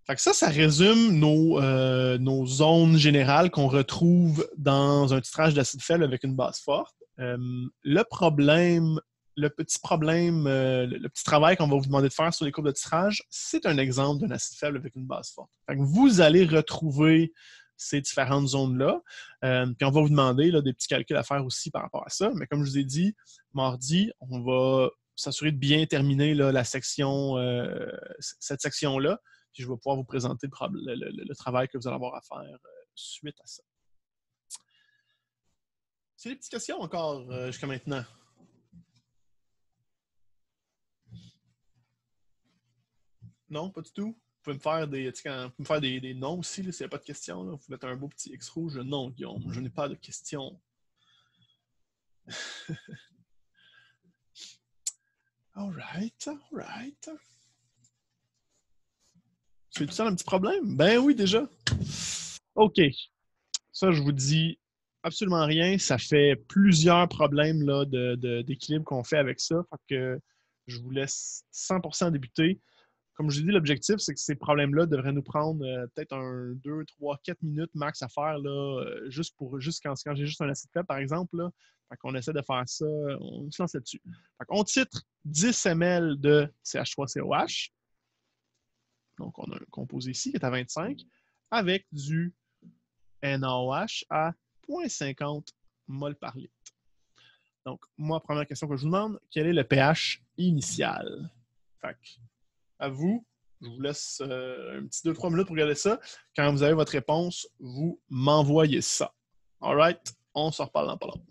A: Fait que ça résume nos zones générales qu'on retrouve dans un titrage d'acide faible avec une base forte. Le petit problème, le petit travail qu'on va vous demander de faire sur les courbes de titrage, c'est un exemple d'un acide faible avec une base forte. Fait que vous allez retrouver ces différentes zones-là. Puis on va vous demander là, des petits calculs à faire aussi par rapport à ça. Mais comme je vous ai dit, mardi, on va s'assurer de bien terminer là, cette section-là. Puis je vais pouvoir vous présenter le travail que vous allez avoir à faire suite à ça. C'est des petites questions encore jusqu'à maintenant. Non, pas du tout. Vous pouvez me faire des noms aussi, s'il n'y a pas de questions. Là. Vous mettez un beau petit X rouge. Non, Guillaume, je n'ai pas de questions. All right. C'est tout ça un petit problème? Ben oui, déjà. OK. Ça, je vous dis absolument rien. Ça fait plusieurs problèmes là, d'équilibre qu'on fait avec ça. Fait que je vous laisse 100% débuter. Comme je vous ai dit, l'objectif, c'est que ces problèmes-là devraient nous prendre peut-être 2, 3, 4 minutes max à faire, là, juste quand j'ai juste un acide faible, par exemple. Là. Fait qu'on essaie de faire ça, on se lance là-dessus. Fait qu'on titre 10 ml de CH3COH. Donc, on a un composé ici qui est à 25 avec du NaOH à 0,50 mol par litre. Donc, moi, première question que je vous demande, quel est le pH initial? Fait que, à vous, je vous laisse un petit 2-3 minutes pour regarder ça. Quand vous avez votre réponse, vous m'envoyez ça. All right? On se reparle dans pas longtemps.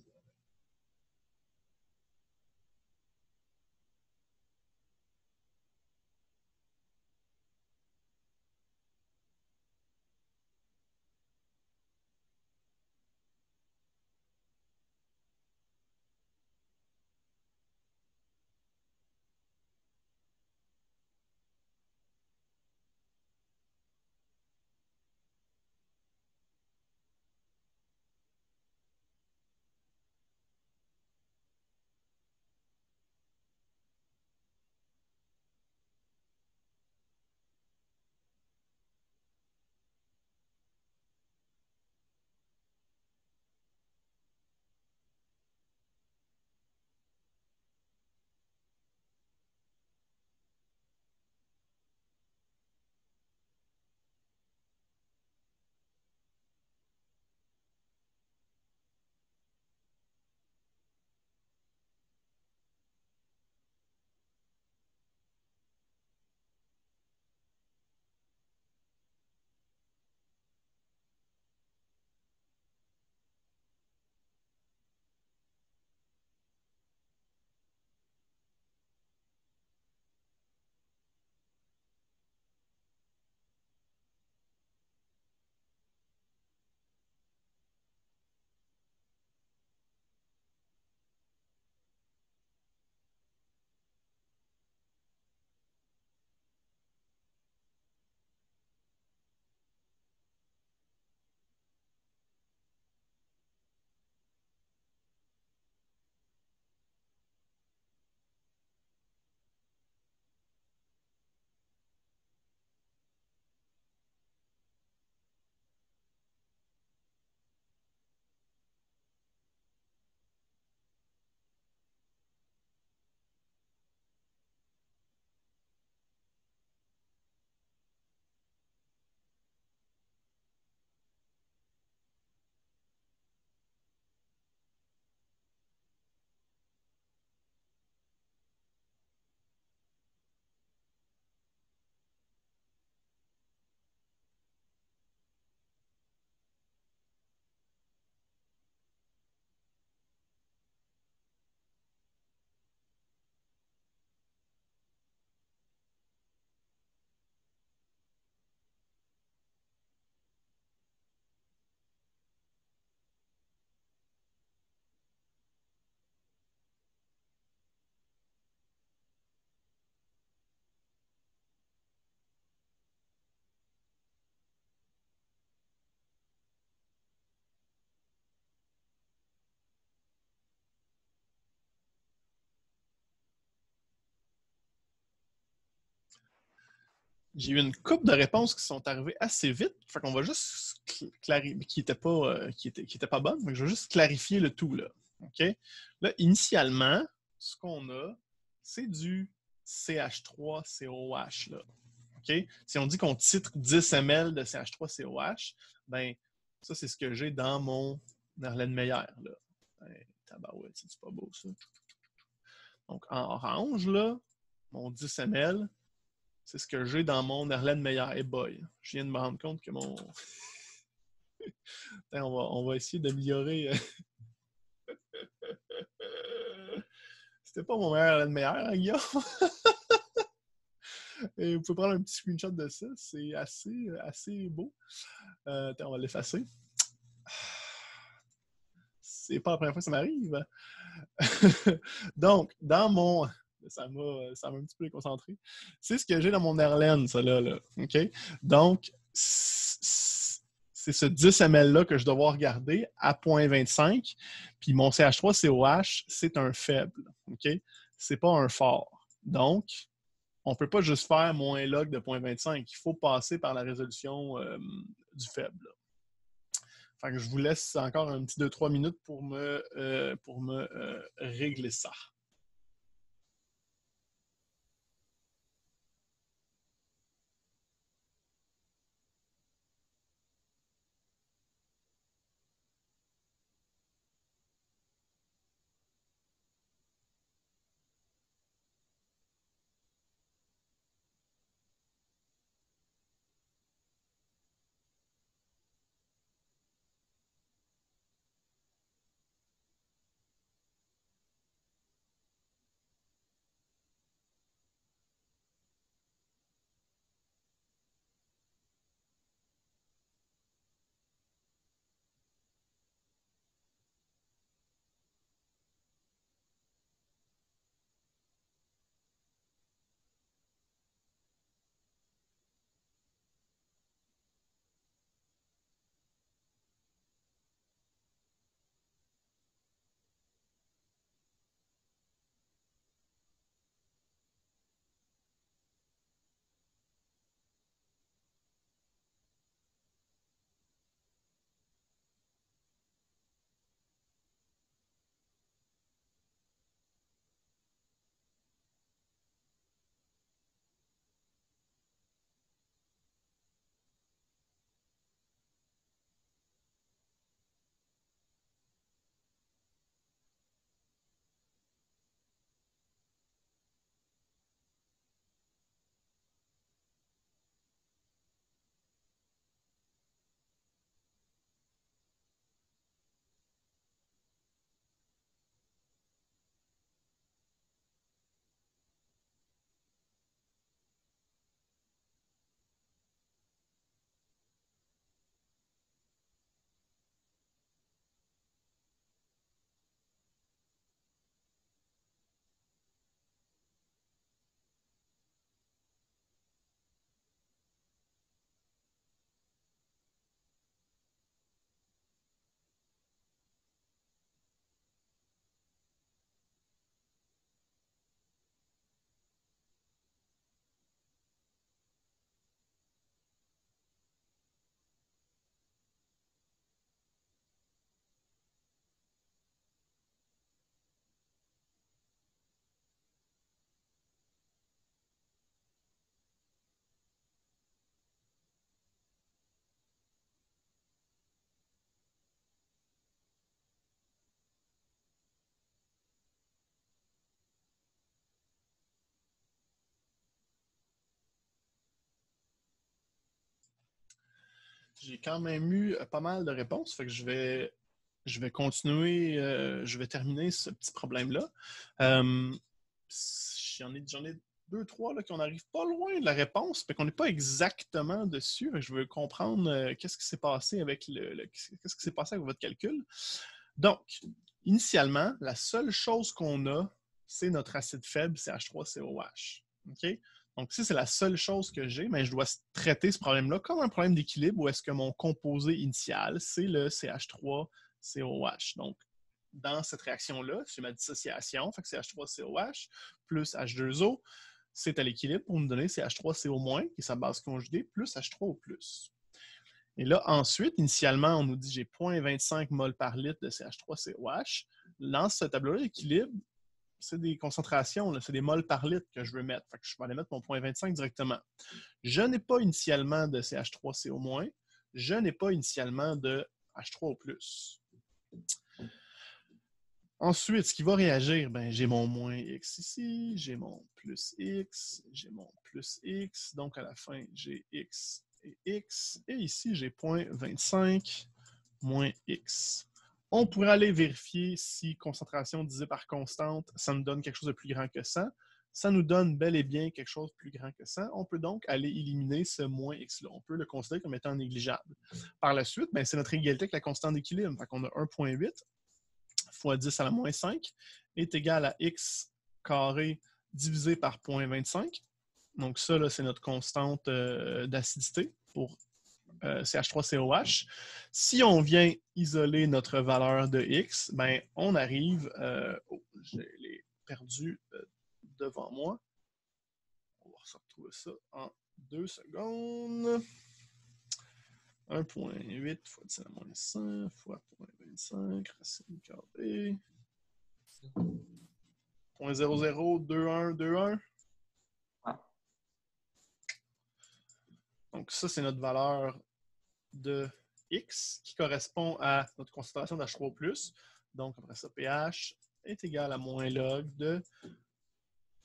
A: J'ai eu une couple de réponses qui sont arrivées assez vite. Fait qu'on va juste clarifier, qui n'étaient pas bonnes. Fait que je vais juste clarifier le tout, là. OK? Là, initialement, ce qu'on a, c'est du CH3COH, là. OK? Si on dit qu'on titre 10 ml de CH3COH, ben ça, c'est ce que j'ai dans mon Erlenmeyer, là. Ben, tabarouette, c'est pas beau, ça. Donc, en orange, là, mon 10 ml, c'est ce que j'ai dans mon Erlenmeyer. Hey boy, je viens de me rendre compte que mon... Attends, on va essayer d'améliorer... C'était pas mon meilleur Erlenmeyer, hein, Guillaume? Et vous pouvez prendre un petit screenshot de ça. C'est assez beau. Attends, on va l'effacer. C'est pas la première fois que ça m'arrive. Donc, dans mon... Ça m'a un petit peu déconcentré. C'est ce que j'ai dans mon Erlen, ça là. OK? Donc, c'est ce 10 ml-là que je dois regarder à 0,25. Puis mon CH3COH, c'est un faible. OK? C'est pas un fort. Donc, on ne peut pas juste faire moins log de 0,25. Il faut passer par la résolution du faible. Fait que je vous laisse encore un petit 2-3 minutes pour me régler ça. J'ai quand même eu pas mal de réponses, fait que je vais continuer, je vais terminer ce petit problème-là. J'en ai deux, trois là, qui n'arrivent pas loin de la réponse, mais qu'on n'est pas exactement dessus. Je veux comprendre qu'est-ce qui s'est passé avec qu'est-ce qui s'est passé avec votre calcul. Donc, initialement, la seule chose qu'on a, c'est notre acide faible CH3COH. OK? Donc, si c'est la seule chose que j'ai, mais je dois traiter ce problème-là comme un problème d'équilibre où est-ce que mon composé initial, c'est le CH3COH. Donc, dans cette réaction-là, c'est ma dissociation, fait que CH3COH plus H2O. c'est à l'équilibre pour nous donner CH3CO- qui est sa base conjugée, plus H3O+. Et là, ensuite, initialement, on nous dit j'ai 0,25 mol par litre de CH3COH. Dans ce tableau-là d'équilibre, c'est des concentrations, c'est des mols par litre que je veux mettre. Fait que je vais aller mettre mon 0,25 directement. Je n'ai pas initialement de CH3CO-. Je n'ai pas initialement de H3O+. Ensuite, ce qui va réagir, ben, j'ai mon moins X ici, j'ai mon plus X, j'ai mon plus X. Donc, à la fin, j'ai X et X. Et ici, j'ai 0,25 moins X. On pourrait aller vérifier si concentration divisée par constante, ça nous donne quelque chose de plus grand que 100. Ça nous donne bel et bien quelque chose de plus grand que 100. On peut donc aller éliminer ce moins X-là. On peut le considérer comme étant négligeable. Par la suite, ben, c'est notre égalité avec la constante d'équilibre. Fait qu'on a 1,8 fois 10 à la moins 5 est égal à X carré divisé par 0,25. Donc ça, là, c'est notre constante d'acidité pour CH3COH. Si on vient isoler notre valeur de X, ben, on arrive... je l'ai perdu devant moi. On va se retrouver ça en 2 secondes. 1,8 fois 10 à la moins 100 fois 0,25 racine carrée. 0,002121. Donc ça, c'est notre valeur de X qui correspond à notre concentration d'H3+. Donc après ça, pH est égal à moins log de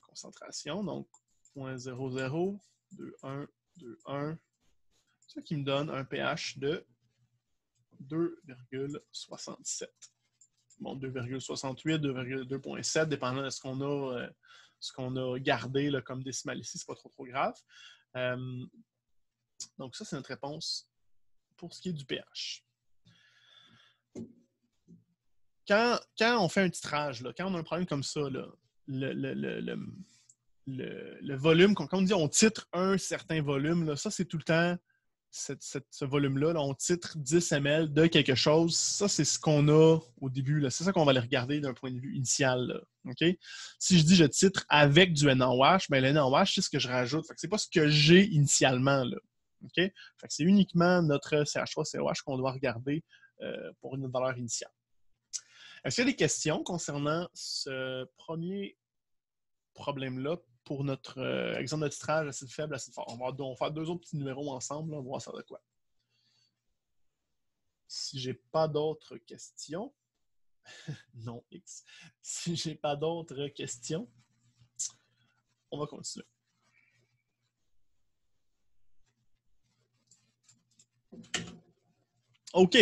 A: concentration. Donc 0,002121. Ce qui me donne un pH de 2,67. Bon, 2,68, 2,7, dépendant de ce qu'on a gardé là, comme décimal ici, c'est pas trop grave. Donc ça, c'est notre réponse pour ce qui est du pH. Quand on fait un titrage, là, quand on a un problème comme ça, là, le volume, quand on dit on titre un certain volume, là, ça c'est tout le temps ce volume-là, là, on titre 10 ml de quelque chose. Ça, c'est ce qu'on a au début. C'est ça qu'on va aller regarder d'un point de vue initial. Là. Okay? Si je dis je titre avec du NaOH, ben le NaOH, c'est ce que je rajoute. Ce n'est pas ce que j'ai initialement. Là. Okay? C'est uniquement notre CH3COH qu'on doit regarder pour une valeur initiale. Est-ce qu'il y a des questions concernant ce premier problème-là pour notre exemple de titrage acide faible, acide fort? On va faire 2 autres petits numéros ensemble, là, on va voir ça de quoi. Si j'ai pas d'autres questions, non X, si j'ai pas d'autres questions, on va continuer. OK.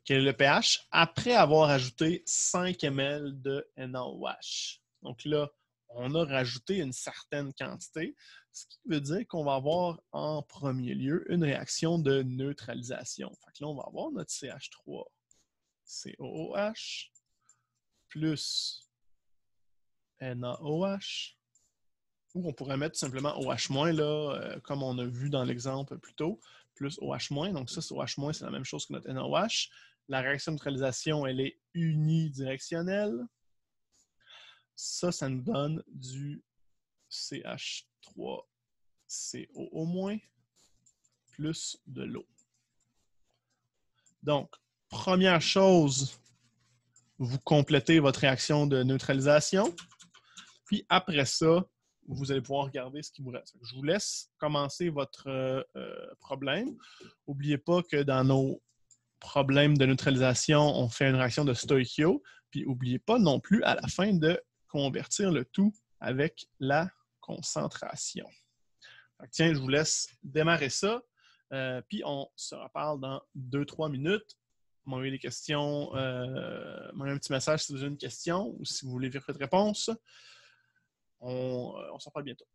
A: Quel est le pH? Après avoir ajouté 5 ml de NaOH. Donc là, on a rajouté une certaine quantité, ce qui veut dire qu'on va avoir en premier lieu une réaction de neutralisation. Fait que là, on va avoir notre CH3COOH plus NaOH, ou on pourrait mettre tout simplement OH-, là, comme on a vu dans l'exemple plus tôt, plus OH-. Donc ça, c'est OH-, c'est la même chose que notre NaOH. La réaction de neutralisation, elle est unidirectionnelle. Ça nous donne du CH3COO- plus de l'eau. Donc, première chose, vous complétez votre réaction de neutralisation. Puis après ça, vous allez pouvoir regarder ce qui vous reste. Je vous laisse commencer votre problème. N'oubliez pas que dans nos problèmes de neutralisation, on fait une réaction de Stoichio. Puis n'oubliez pas non plus à la fin de convertir le tout avec la concentration. Donc, tiens, je vous laisse démarrer ça. Puis on se reparle dans 2-3 minutes. M'envoyez des questions, m'envoyez un petit message si vous avez une question ou si vous voulez vérifier votre réponse. On s'en parle bientôt.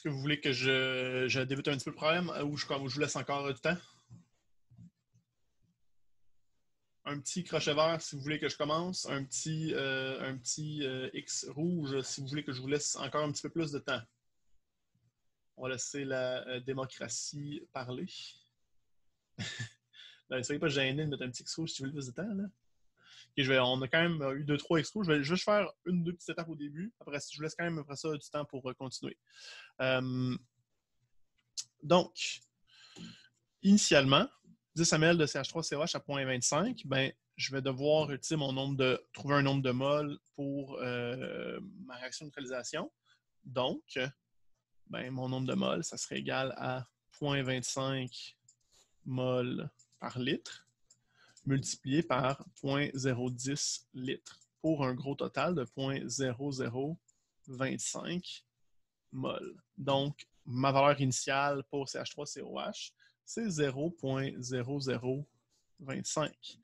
A: Est-ce que vous voulez que je débute un petit peu le problème ou je vous laisse encore du temps? Un petit crochet vert si vous voulez que je commence, un petit X rouge si vous voulez que je vous laisse encore un petit peu plus de temps. On va laisser la démocratie parler. Ben, soyez pas gênés de mettre un petit X rouge si vous voulez plus de temps. Là. Okay, on a quand même eu 2-3 X rouges. Je vais juste faire une ou deux petites étapes au début. Après, je vous laisse quand même après ça du temps pour continuer. Donc, initialement, 10 ml de CH3COH à 0.25, ben, je vais devoir trouver un nombre de moles pour ma réaction de neutralisation. Donc, ben, mon nombre de moles, ça serait égal à 0.25 moles par litre multiplié par 0.010 litres pour un gros total de 0.0025 moles. Donc, ma valeur initiale pour CH3COH, c'est 0.0025.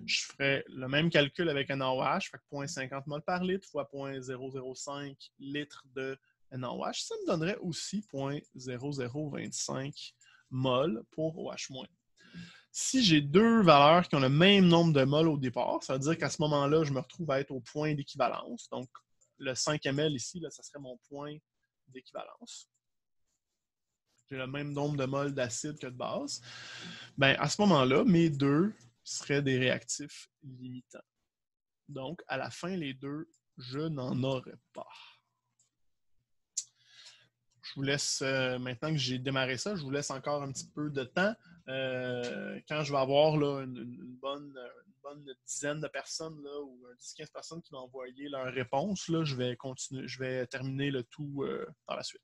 A: Je ferai le même calcul avec NaOH, fait que 0.50 mol par litre fois 0.005 litres de NaOH. Ça me donnerait aussi 0.0025 mol pour OH-. Si j'ai deux valeurs qui ont le même nombre de moles au départ, ça veut dire qu'à ce moment-là, je me retrouve à être au point d'équivalence. Donc, le 5 ml ici, là, ça serait mon point d'équivalence. J'ai le même nombre de moles d'acide que de base. Ben, à ce moment-là, mes deux seraient des réactifs limitants. Donc, à la fin, les deux, je n'en aurais pas. Je vous laisse, maintenant que j'ai démarré ça, je vous laisse encore un petit peu de temps. Quand je vais avoir là, une bonne dizaine de personnes là, ou 10-15 personnes qui vont envoyer leur réponse, là, je vais terminer le tout par la suite.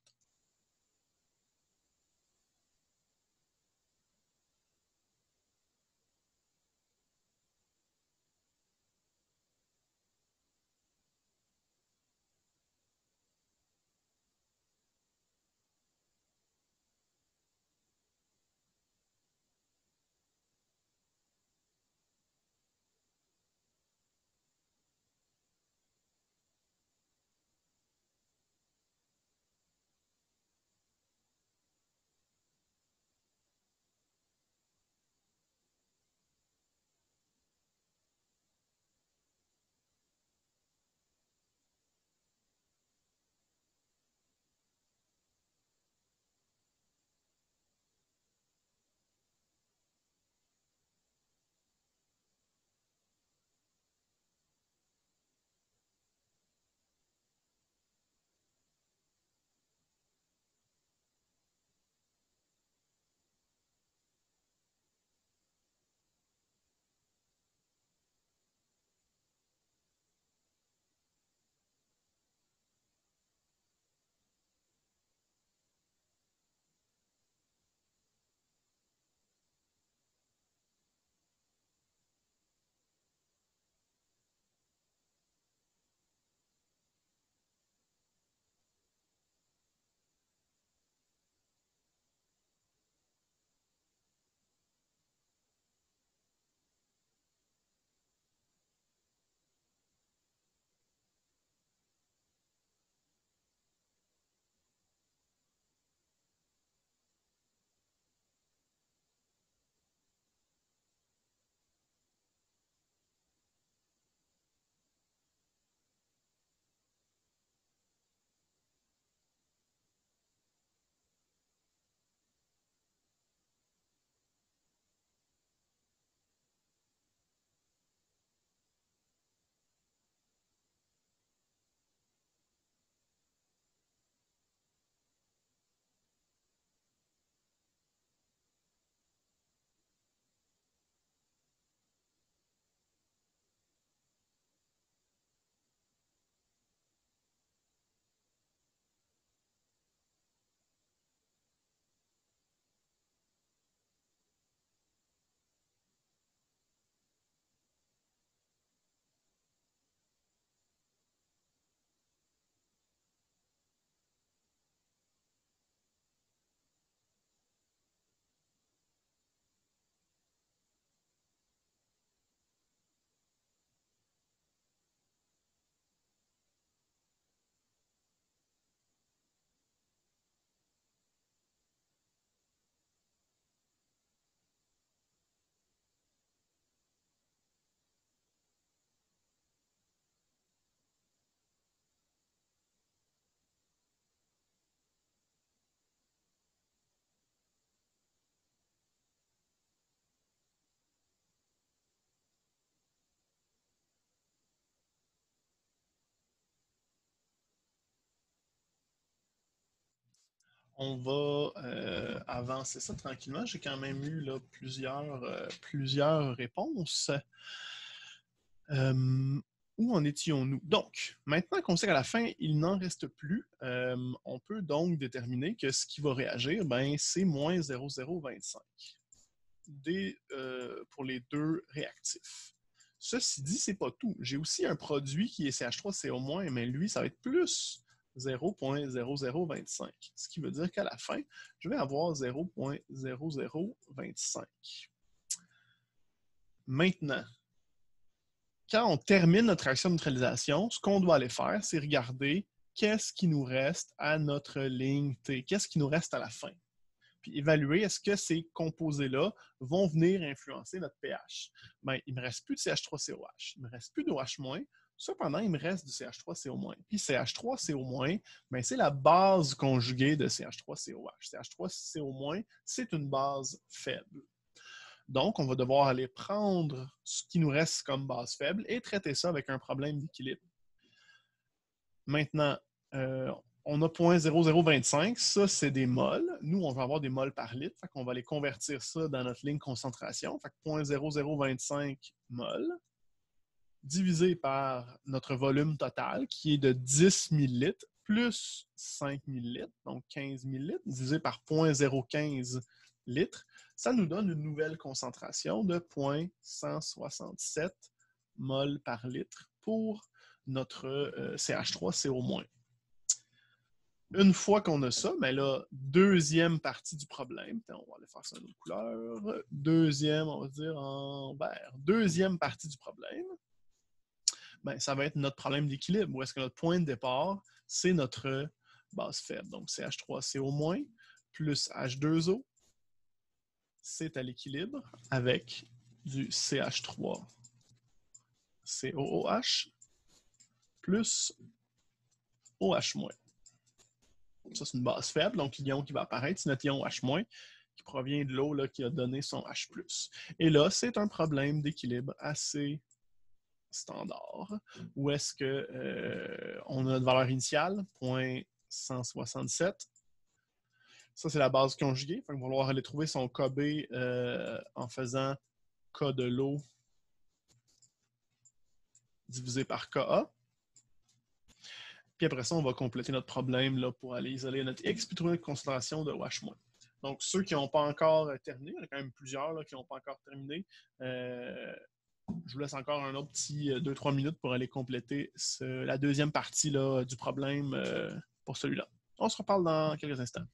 A: On va avancer ça tranquillement. J'ai quand même eu là, plusieurs réponses. Où en étions-nous? Donc, maintenant qu'on sait qu'à la fin, il n'en reste plus, on peut donc déterminer que ce qui va réagir, ben, c'est moins 0,025 pour les deux réactifs. Ceci dit, c'est pas tout. J'ai aussi un produit qui est CH3CO-, mais lui, ça va être plus 0,0025. Ce qui veut dire qu'à la fin, je vais avoir 0,0025. Maintenant, quand on termine notre réaction de neutralisation, ce qu'on doit aller faire, c'est regarder qu'est-ce qui nous reste à notre ligne T, qu'est-ce qui nous reste à la fin. Puis évaluer est-ce que ces composés-là vont venir influencer notre pH. Bien, il ne me reste plus de CH3COH, il ne me reste plus d'OH-, cependant, il me reste du CH3CO-. Puis CH3CO-, bien, c'est la base conjuguée de CH3COH. CH3CO-, c'est une base faible. Donc, on va devoir aller prendre ce qui nous reste comme base faible et traiter ça avec un problème d'équilibre. Maintenant, on a 0,0025, ça c'est des moles. Nous, on va avoir des moles par litre, fait qu'on va aller convertir ça dans notre ligne concentration. Fait que 0,0025 moles divisé par notre volume total qui est de 10 millilitres plus 5 millilitres, donc 15 millilitres, divisé par 0,015 litres, ça nous donne une nouvelle concentration de 0,167 mol par litre pour notre CH3CO-. Une fois qu'on a ça, bien là, deuxième partie du problème, on va aller faire ça en autre couleur, deuxième, on va dire en vert, deuxième partie du problème, bien, ça va être notre problème d'équilibre, où est-ce que notre point de départ, c'est notre base faible, donc CH3CO- plus H2O, c'est à l'équilibre avec du CH3COOH plus OH-. Ça, c'est une base faible, donc l'ion qui va apparaître, c'est notre ion H- qui provient de l'eau là, qui a donné son H+. Et là, c'est un problème d'équilibre assez standard, où est-ce que on a notre valeur initiale, 0,167. Ça, c'est la base conjuguée. Il va falloir aller trouver son KB en faisant K de l'eau divisé par Ka. Puis après ça, on va compléter notre problème là, pour aller isoler notre X puis trouver une concentration de OH-. Donc, ceux qui n'ont pas encore terminé, il y en a quand même plusieurs là, qui n'ont pas encore terminé. Je vous laisse encore un autre petit 2-3 minutes pour aller compléter la deuxième partie là, du problème pour celui-là. On se reparle dans quelques instants.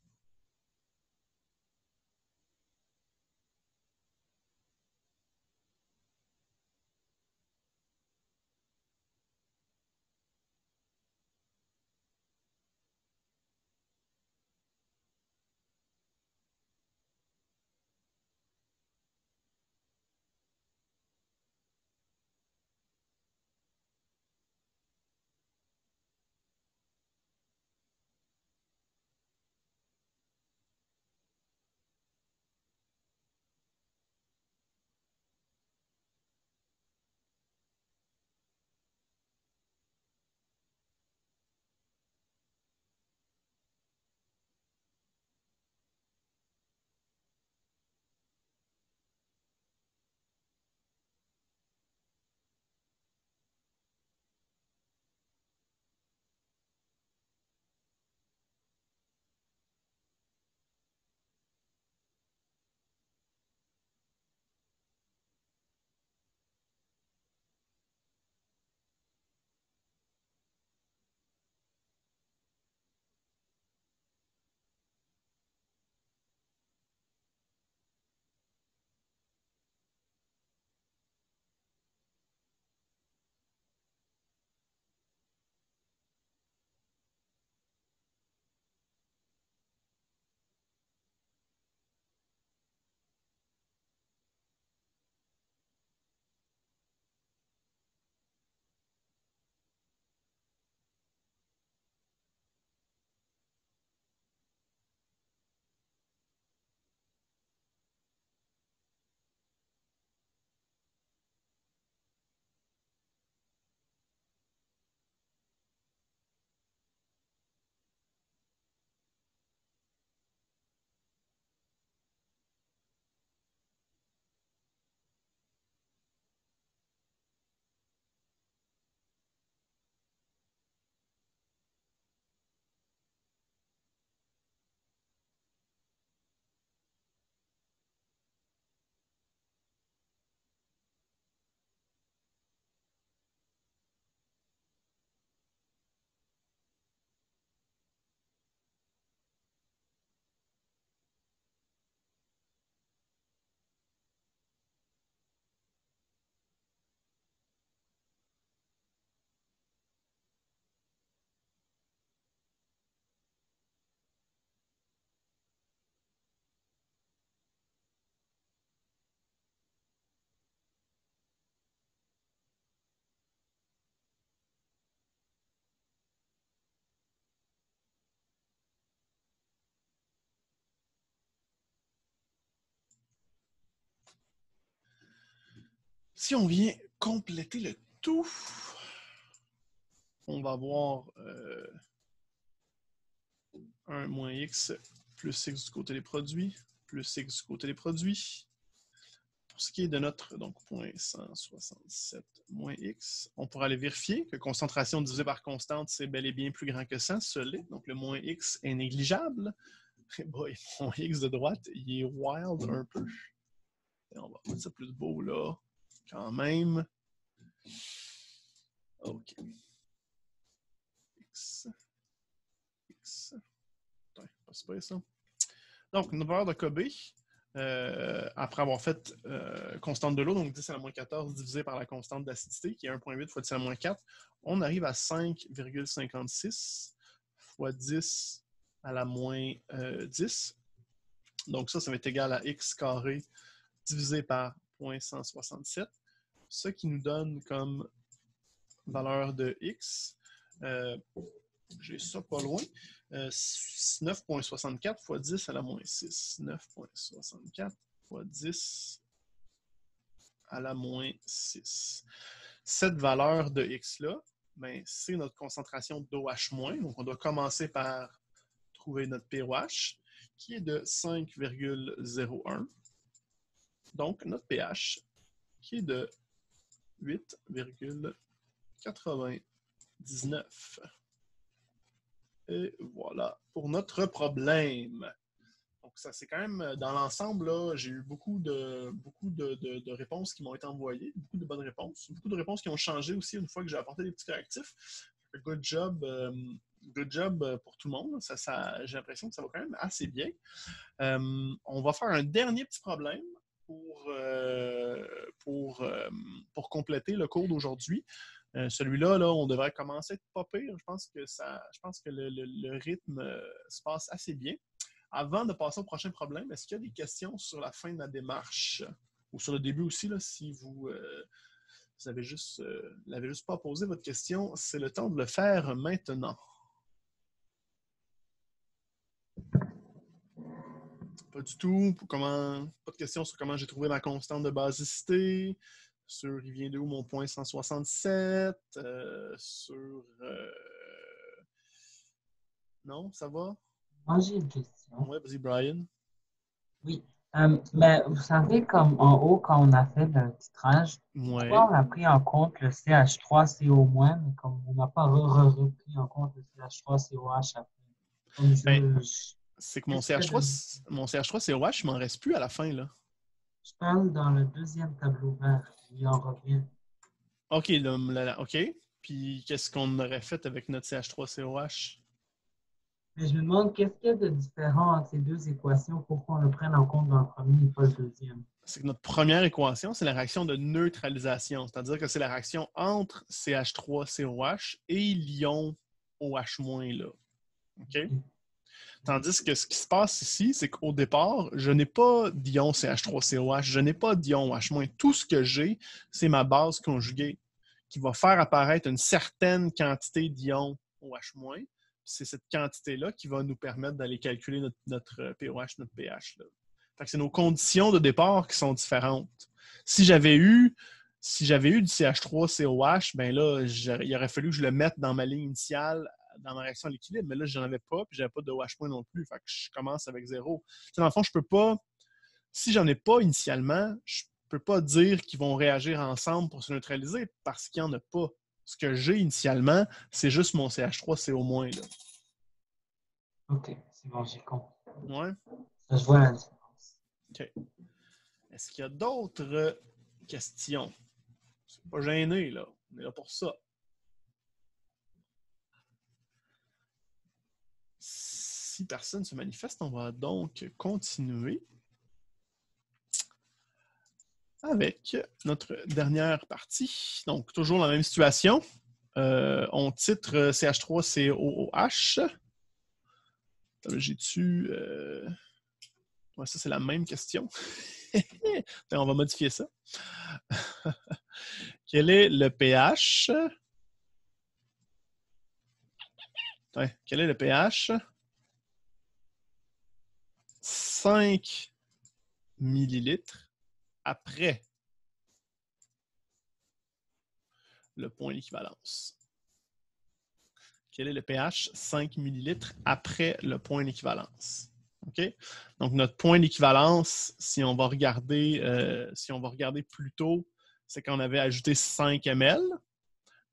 A: Si on vient compléter le tout, on va avoir 1 moins x plus x du côté des produits, plus x du côté des produits. Pour ce qui est de notre donc, 0.167 moins x, on pourra aller vérifier que concentration divisée par constante, c'est bel et bien plus grand que 100, ça l'est. Donc le moins x est négligeable. Et boy, mon x de droite, il est wild un peu. Et on va mettre ça plus beau là, quand même. OK. X. Putain, pas super ça. Donc, notre valeur de Kobe, après avoir fait constante de l'eau, donc 10 à la moins 14 divisé par la constante d'acidité, qui est 1,8 fois 10 à la moins 4, on arrive à 5,56 fois 10 à la moins 10. Donc ça va être égal à x carré divisé par 0.167, ce qui nous donne comme valeur de x, j'ai ça pas loin, 9,64 fois 10 à la moins 6. 9,64 fois 10 à la moins 6. Cette valeur de x-là, ben, c'est notre concentration d'OH-. Donc, on doit commencer par trouver notre pOH, qui est de 5,01. Donc, notre pH, qui est de 8,99. Et voilà pour notre problème. Donc, ça c'est quand même, dans l'ensemble, là, j'ai eu beaucoup de réponses qui m'ont été envoyées, beaucoup de bonnes réponses, beaucoup de réponses qui ont changé aussi une fois que j'ai apporté des petits correctifs. Good job pour tout le monde. J'ai l'impression que ça va quand même assez bien. On va faire un dernier petit problème pour compléter le cours d'aujourd'hui. Celui-là, là, on devrait commencer à être pas pire. Je pense que le rythme se passe assez bien. Avant de passer au prochain problème, est-ce qu'il y a des questions sur la fin de la démarche? Ou sur le début aussi, là, si vous n'avez juste pas posé votre question, c'est le temps de le faire maintenant. Pas du tout. Pas de questions sur comment j'ai trouvé ma constante de basicité. Sur il vient de où mon point 167. Non, ça va?
E: Moi, j'ai une question.
A: Ouais, vas-y, Brian.
E: Oui. Mais vous savez, comme en haut, quand on a fait le titrage, pourquoi on a pris en compte le CH3CO-, mais comme on n'a pas repris en compte le CH3COH après?
A: C'est que mon CH3COH, il m'en reste plus à la fin, là.
E: Je parle dans le deuxième tableau vert. Il en revient.
A: OK. OK. Puis, qu'est-ce qu'on aurait fait avec notre CH3COH?
E: Mais je me demande qu'est-ce qu'il y a de différent entre ces deux équations pour qu'on le prenne en compte dans le premier et pas le deuxième.
A: C'est que notre première équation, c'est la réaction de neutralisation. C'est-à-dire que c'est la réaction entre CH3COH et l'ion OH-, là. OK? Tandis que ce qui se passe ici, c'est qu'au départ, je n'ai pas d'ion CH3COH, je n'ai pas d'ion OH-. Tout ce que j'ai, c'est ma base conjuguée qui va faire apparaître une certaine quantité d'ion OH-. C'est cette quantité-là qui va nous permettre d'aller calculer notre pOH, notre pH. Là. Fait que c'est nos conditions de départ qui sont différentes. Si j'avais eu du CH3COH, ben là, il aurait fallu que je le mette dans ma ligne initiale dans ma réaction à l'équilibre, mais là, je n'en avais pas, puis je n'avais pas de OH- non plus. Fait que je commence avec 0. Dans le fond, je peux pas, si j'en ai pas initialement, je peux pas dire qu'ils vont réagir ensemble pour se neutraliser parce qu'il n'y en a pas. Ce que j'ai initialement, c'est juste mon CH3CO-. Là.
E: OK, c'est bon, j'ai compris.
A: Ouais.
E: Je vois la différence.
A: OK. Est-ce qu'il y a d'autres questions? C'est pas gêné, là. On est là pour ça. Si personne ne se manifeste, on va donc continuer avec notre dernière partie. Donc, toujours la même situation. On titre CH3COOH. J'ai-tu... Ouais, ça, c'est la même question. On va modifier ça. Quel est le pH? Ouais, quel est le pH? 5 millilitres après le point d'équivalence. Quel est le pH 5 ml après le point d'équivalence? Okay? Donc, notre point d'équivalence, si on va regarder plus tôt, c'est qu'on avait ajouté 5 ml.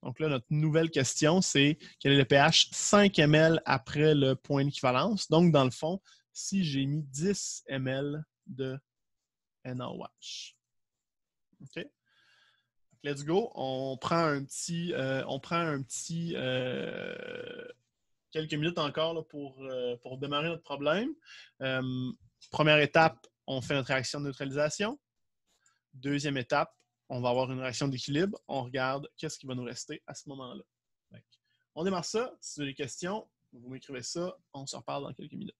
A: Donc là, notre nouvelle question, c'est quel est le pH 5 ml après le point d'équivalence? Donc, dans le fond, si j'ai mis 10 ml de NaOH. OK? Let's go. On prend quelques minutes encore là, pour démarrer notre problème. Première étape, on fait notre réaction de neutralisation. Deuxième étape, on va avoir une réaction d'équilibre. On regarde qu'est-ce qui va nous rester à ce moment-là. On démarre ça. Si vous avez des questions, vous m'écrivez ça. On se reparle dans quelques minutes.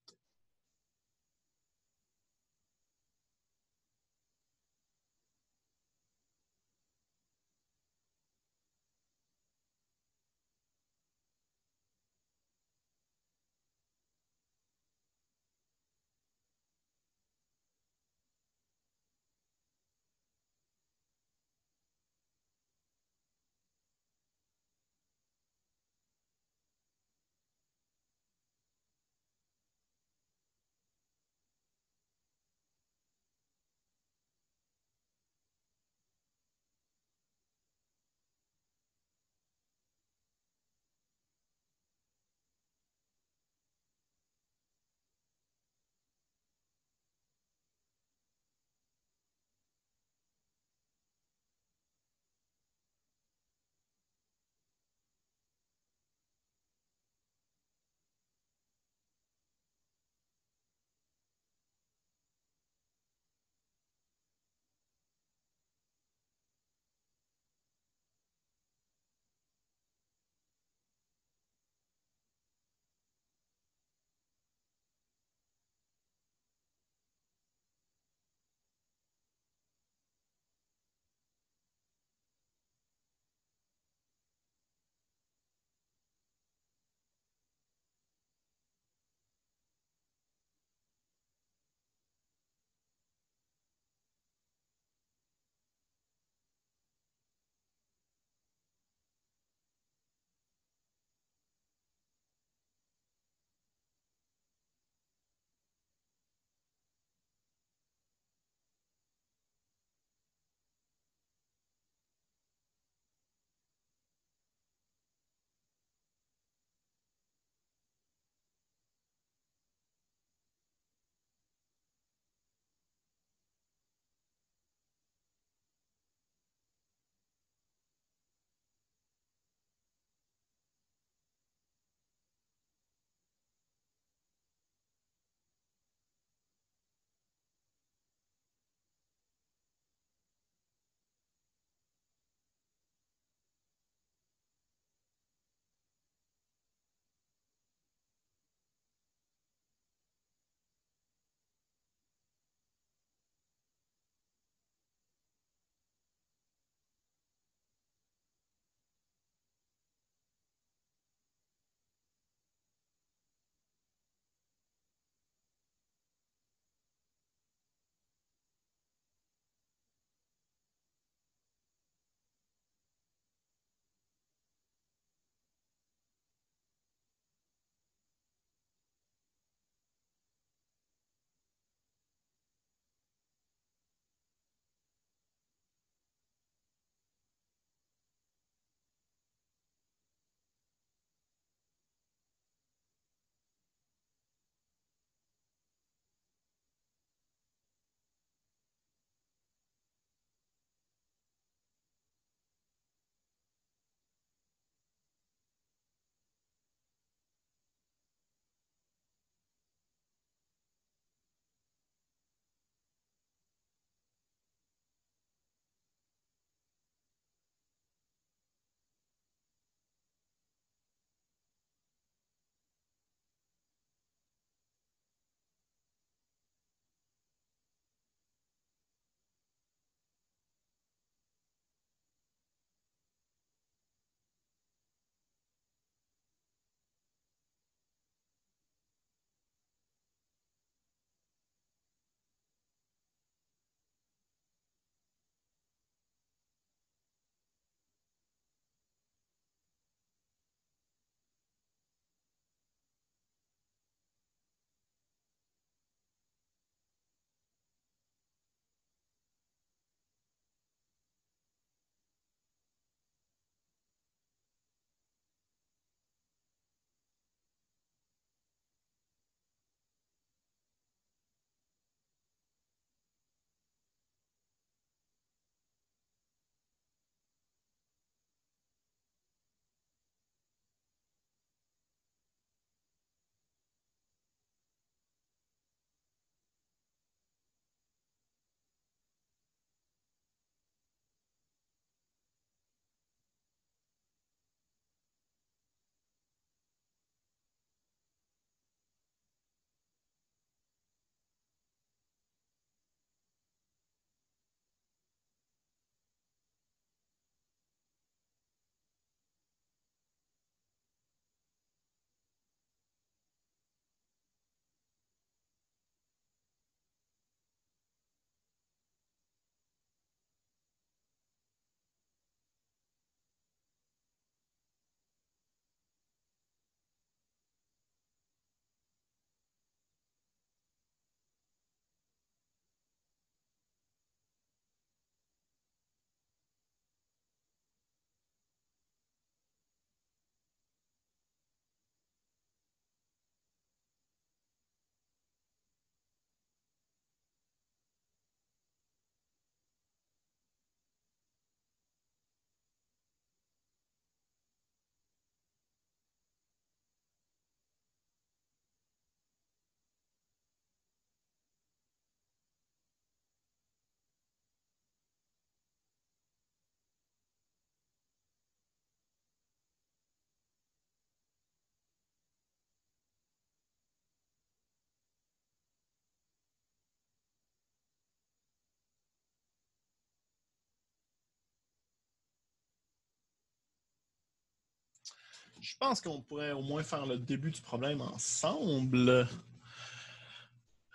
A: Je pense qu'on pourrait au moins faire le début du problème ensemble.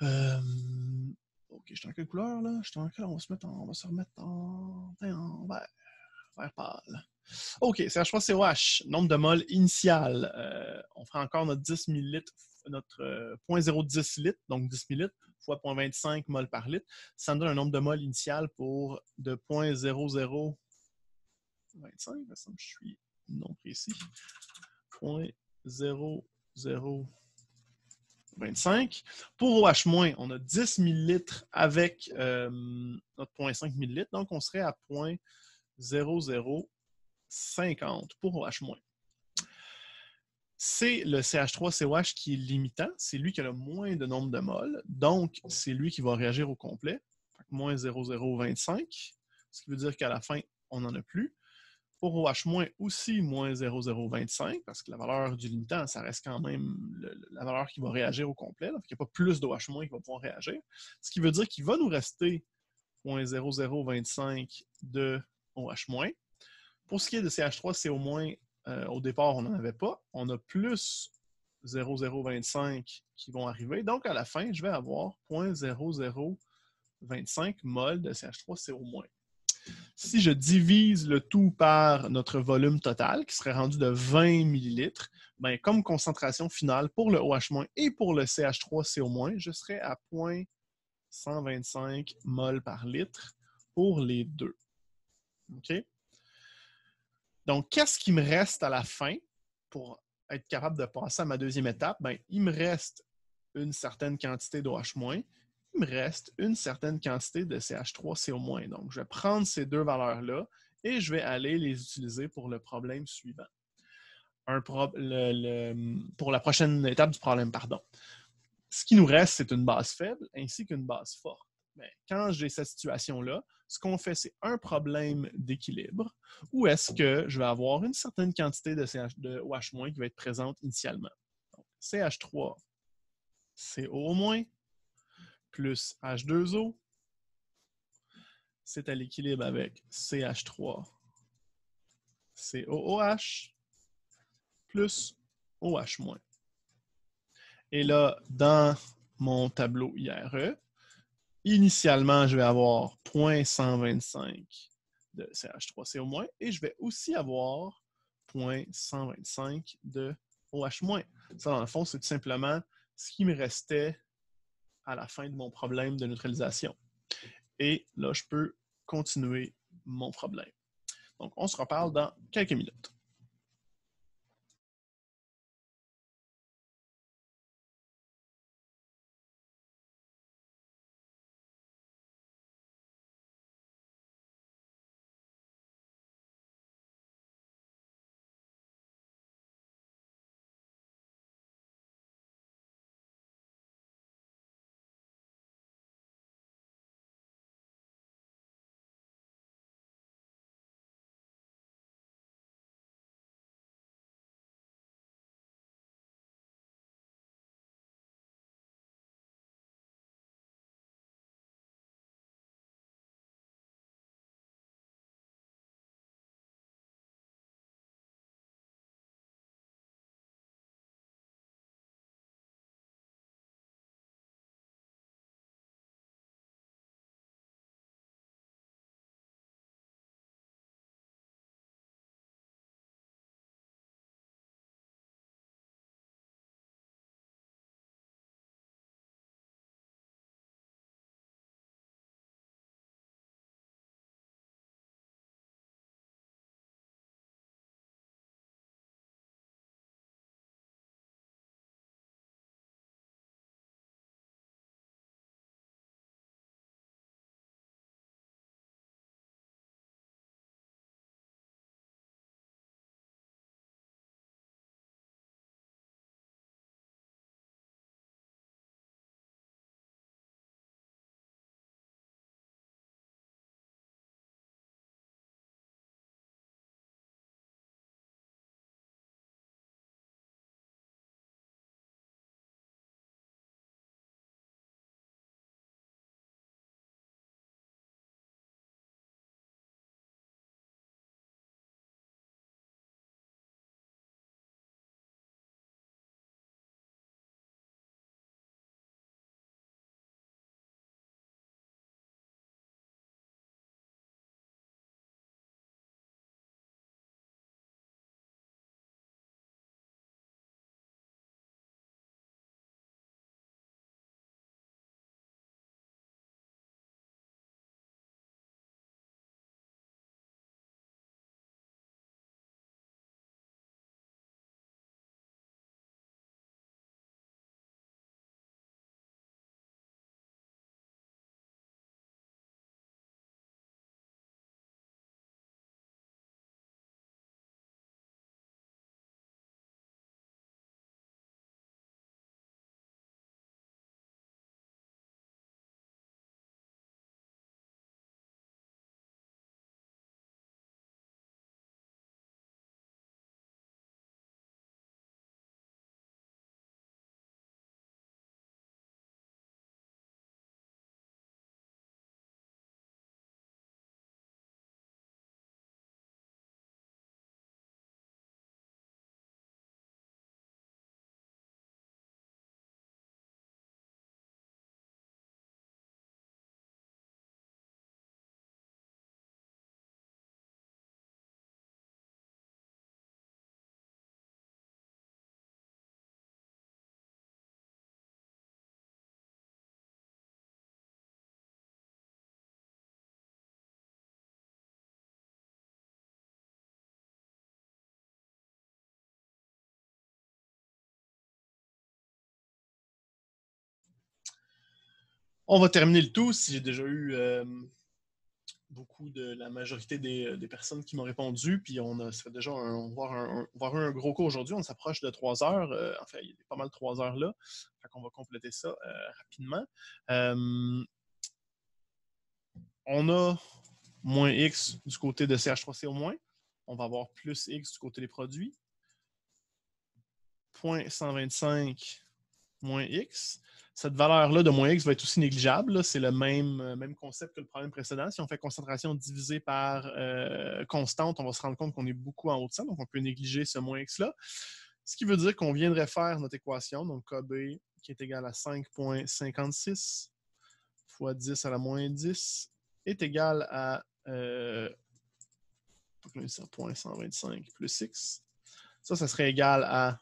A: Ok, je suis en quelle couleur là? On va se remettre en vert, vert pâle. Ok, CH3COH, nombre de mol initial. On fera encore notre 10 ml, notre 0.010 litres, donc 10 ml fois 0.25 mol par litre. Ça me donne un nombre de mol initial de 0.0025. Je suis non précis. 0.0025. Pour OH-, on a 10 ml avec notre 0.5 ml, donc on serait à 0.0050 pour OH-. C'est le CH3COH qui est limitant, c'est lui qui a le moins de nombre de moles, donc c'est lui qui va réagir au complet, moins 0,025, ce qui veut dire qu'à la fin, on n'en a plus. Pour OH- aussi, moins 0,025, parce que la valeur du limitant, ça reste quand même la valeur qui va réagir au complet. Donc, il n'y a pas plus d'OH- qui va pouvoir réagir. Ce qui veut dire qu'il va nous rester moins 0,025 de OH-. Pour ce qui est de CH3CO-, au départ, on n'en avait pas. On a plus 0,025 qui vont arriver. Donc, à la fin, je vais avoir 0,0025 mol de CH3CO-. Si je divise le tout par notre volume total, qui serait rendu de 20 ml, ben, comme concentration finale pour le OH- et pour le CH3CO-, je serais à 0,125 mol par litre pour les deux. OK? Donc, qu'est-ce qui me reste à la fin pour être capable de passer à ma deuxième étape? Ben, il me reste une certaine quantité d'OH-, il me reste une certaine quantité de CH3CO-. Donc, je vais prendre ces deux valeurs-là et je vais aller les utiliser pour le problème suivant. Pour la prochaine étape du problème, pardon. Ce qui nous reste, c'est une base faible ainsi qu'une base forte. Mais quand j'ai cette situation-là, ce qu'on fait, c'est un problème d'équilibre où est-ce que je vais avoir une certaine quantité de OH- qui va être présente initialement. Donc, CH3CO- plus H2O, c'est à l'équilibre avec CH3COOH plus OH-. Et là, dans mon tableau IRE, initialement, je vais avoir 0.125 de CH3CO- et je vais aussi avoir 0.125 de OH-. Ça, dans le fond, c'est tout simplement ce qui me restait à la fin de mon problème de neutralisation. Et là, je peux continuer mon problème. Donc, on se reparle dans quelques minutes. On va terminer le tout. Si j'ai déjà eu beaucoup de la majorité des personnes qui m'ont répondu, puis ça fait déjà voir un gros cours aujourd'hui. On s'approche de 3 heures. Enfin, il y a pas mal de 3 heures là. Fait qu'on va compléter ça rapidement. On a moins X du côté de CH3CO-. On va avoir plus X du côté des produits. 0.125 moins X. Cette valeur-là de moins X va être aussi négligeable. C'est le même concept que le problème précédent. Si on fait concentration divisée par constante, on va se rendre compte qu'on est beaucoup en haut de ça. Donc, on peut négliger ce moins X-là. Ce qui veut dire qu'on viendrait faire notre équation, donc KB qui est égal à 5.56 fois 10 à la moins 10 est égal à 0.125 plus X. Ça serait égal à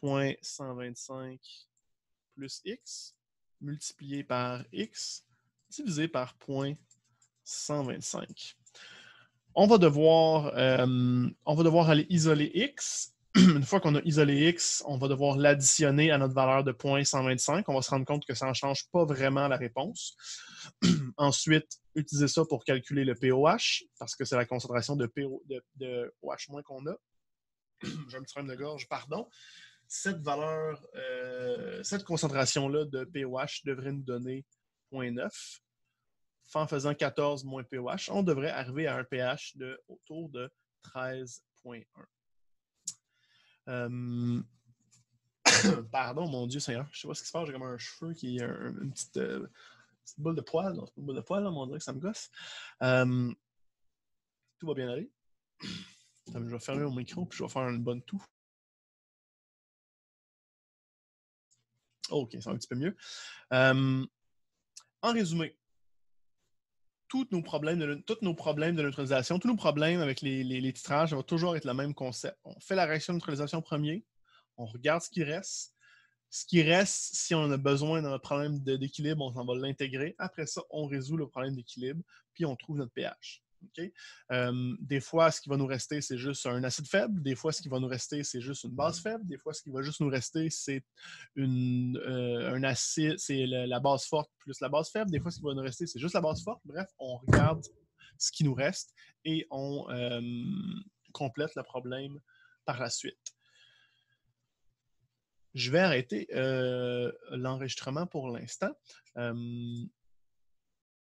A: 0.125 plus X multiplié par X divisé par 0.125. On va devoir aller isoler X. Une fois qu'on a isolé X, on va devoir l'additionner à notre valeur de 0.125. On va se rendre compte que ça ne change pas vraiment la réponse. Ensuite, utiliser ça pour calculer le pOH, parce que c'est la concentration de OH- qu'on a. J'ai un petit problème de gorge, pardon. Cette concentration-là de pOH devrait nous donner 0.9. En faisant 14 moins pOH, on devrait arriver à un pH autour de 13.1. Pardon, mon Dieu Seigneur, je ne sais pas ce qui se passe, j'ai comme un cheveu qui est une petite boule de poil. Non, c'est pas une boule de poil, là, mais on dirait que ça me gosse. Tout va bien aller. Je vais fermer mon micro puis je vais faire une bonne toux. OK, ça va un petit peu mieux. En résumé, tous nos problèmes de neutralisation, tous nos problèmes avec les titrages, ça va toujours être le même concept. On fait la réaction de neutralisation premier, on regarde ce qui reste. Ce qui reste, si on a besoin d'un problème d'équilibre, on s'en va l'intégrer. Après ça, on résout le problème d'équilibre, puis on trouve notre pH. Okay? Des fois, ce qui va nous rester, c'est juste un acide faible. Des fois, ce qui va nous rester, c'est juste une base faible. Des fois, ce qui va juste nous rester, c'est un acide, c'est la base forte plus la base faible. Des fois, ce qui va nous rester, c'est juste la base forte. Bref, on regarde ce qui nous reste et on complète le problème par la suite. Je vais arrêter l'enregistrement pour l'instant.